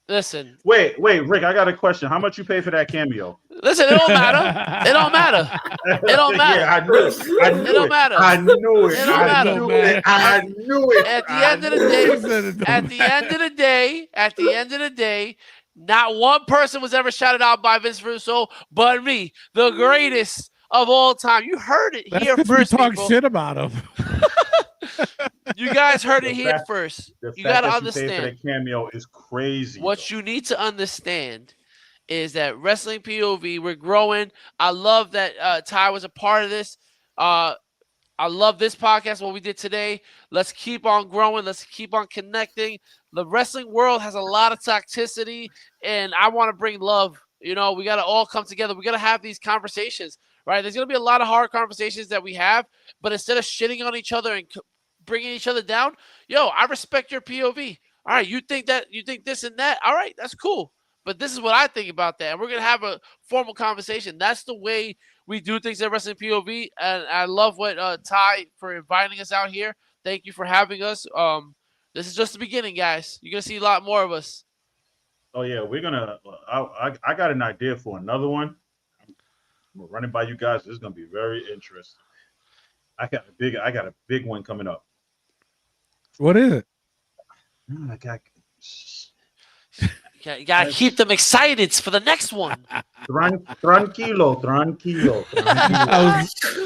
Speaker 4: Listen.
Speaker 1: Wait, Rick, I got a question. How much you pay for that cameo?
Speaker 4: Listen, it don't matter. It don't matter. It don't matter.
Speaker 1: Yeah, I knew it.
Speaker 4: It don't matter.
Speaker 1: I knew it.
Speaker 4: It don't matter.
Speaker 1: I knew it.
Speaker 4: At the end of the day, not one person was ever shouted out by Vince Russo but me, the greatest of all time. You heard it here first.
Speaker 2: You talk shit about him.
Speaker 4: You guys heard it here first. You got to understand.
Speaker 1: The cameo is crazy.
Speaker 4: What you need to understand is that Wrestling POV, we're growing. I love that Ty was a part of this. I love this podcast, what we did today. Let's keep on growing. Let's keep on connecting. The wrestling world has a lot of toxicity, and I want to bring love. You know, we got to all come together. We got to have these conversations, right? There's going to be a lot of hard conversations that we have, but instead of shitting on each other and bringing each other down, yo, I respect your POV. All right, you think this and that. All right, that's cool. But this is what I think about that. And we're going to have a formal conversation. That's the way we do things at Wrestling POV. And I love what Ty for inviting us out here. Thank you for having us. This is just the beginning, guys. You're going to see a lot more of us.
Speaker 1: Oh, yeah. We're going to I got an idea for another one. I'm running by you guys. This is going to be very interesting. I got a big one coming up.
Speaker 2: What is it?
Speaker 4: You gotta keep them excited for the next one.
Speaker 1: Tranquilo.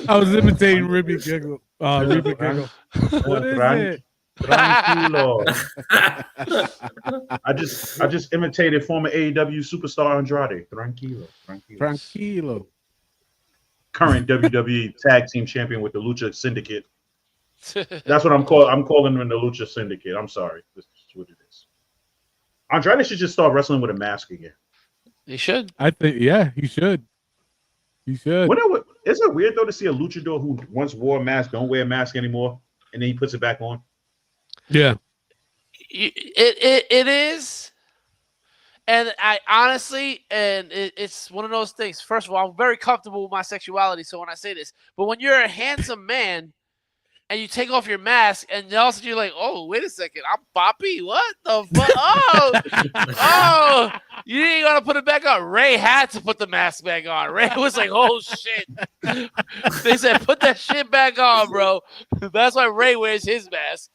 Speaker 2: I was imitating Ribby Giggle. Ribby Giggle. What is it?
Speaker 1: Tranquilo. I just imitated former AEW superstar Andrade. Tranquilo. Current WWE Tag Team Champion with the Lucha Syndicate. That's what I'm calling them the Lucha Syndicate. I'm sorry. This is what it is. Andrade should just start wrestling with a mask again.
Speaker 4: He should.
Speaker 2: I think, yeah, he should. He should.
Speaker 1: Is it weird though to see a luchador who once wore a mask don't wear a mask anymore, and then he puts it back on?
Speaker 2: Yeah.
Speaker 4: It is. And I honestly, it's one of those things. First of all, I'm very comfortable with my sexuality, so when I say this, but when you're a handsome man and you take off your mask, and also you're like, oh, wait a second, I'm Poppy. What the fuck? Oh, you ain't gonna put it back on. Ray had to put the mask back on. Ray was like, oh shit. They said, put that shit back on, bro. That's why Ray wears his mask.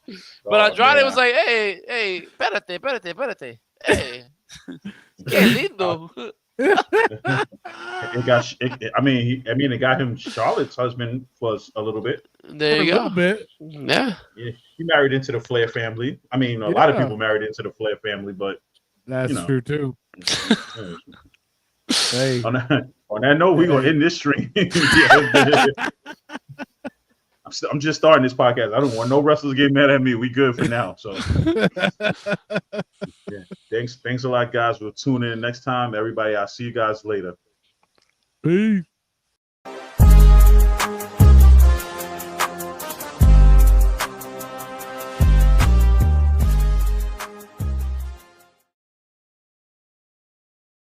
Speaker 4: But Andrade was like, hey, espérate. Hey. Qué lindo.
Speaker 1: It got him Charlotte's husband for a little bit.
Speaker 4: There you go.
Speaker 2: A little bit.
Speaker 4: Yeah.
Speaker 1: He married into the Flair family. I mean, a lot of people married into the Flair family, but
Speaker 2: that's true too.
Speaker 1: Hey. On that note, we're gonna end this stream. I'm just starting this podcast. I don't want no wrestlers to get mad at me. We good for now. So thanks a lot, guys. We'll tune in next time. Everybody, I'll see you guys later.
Speaker 2: Peace.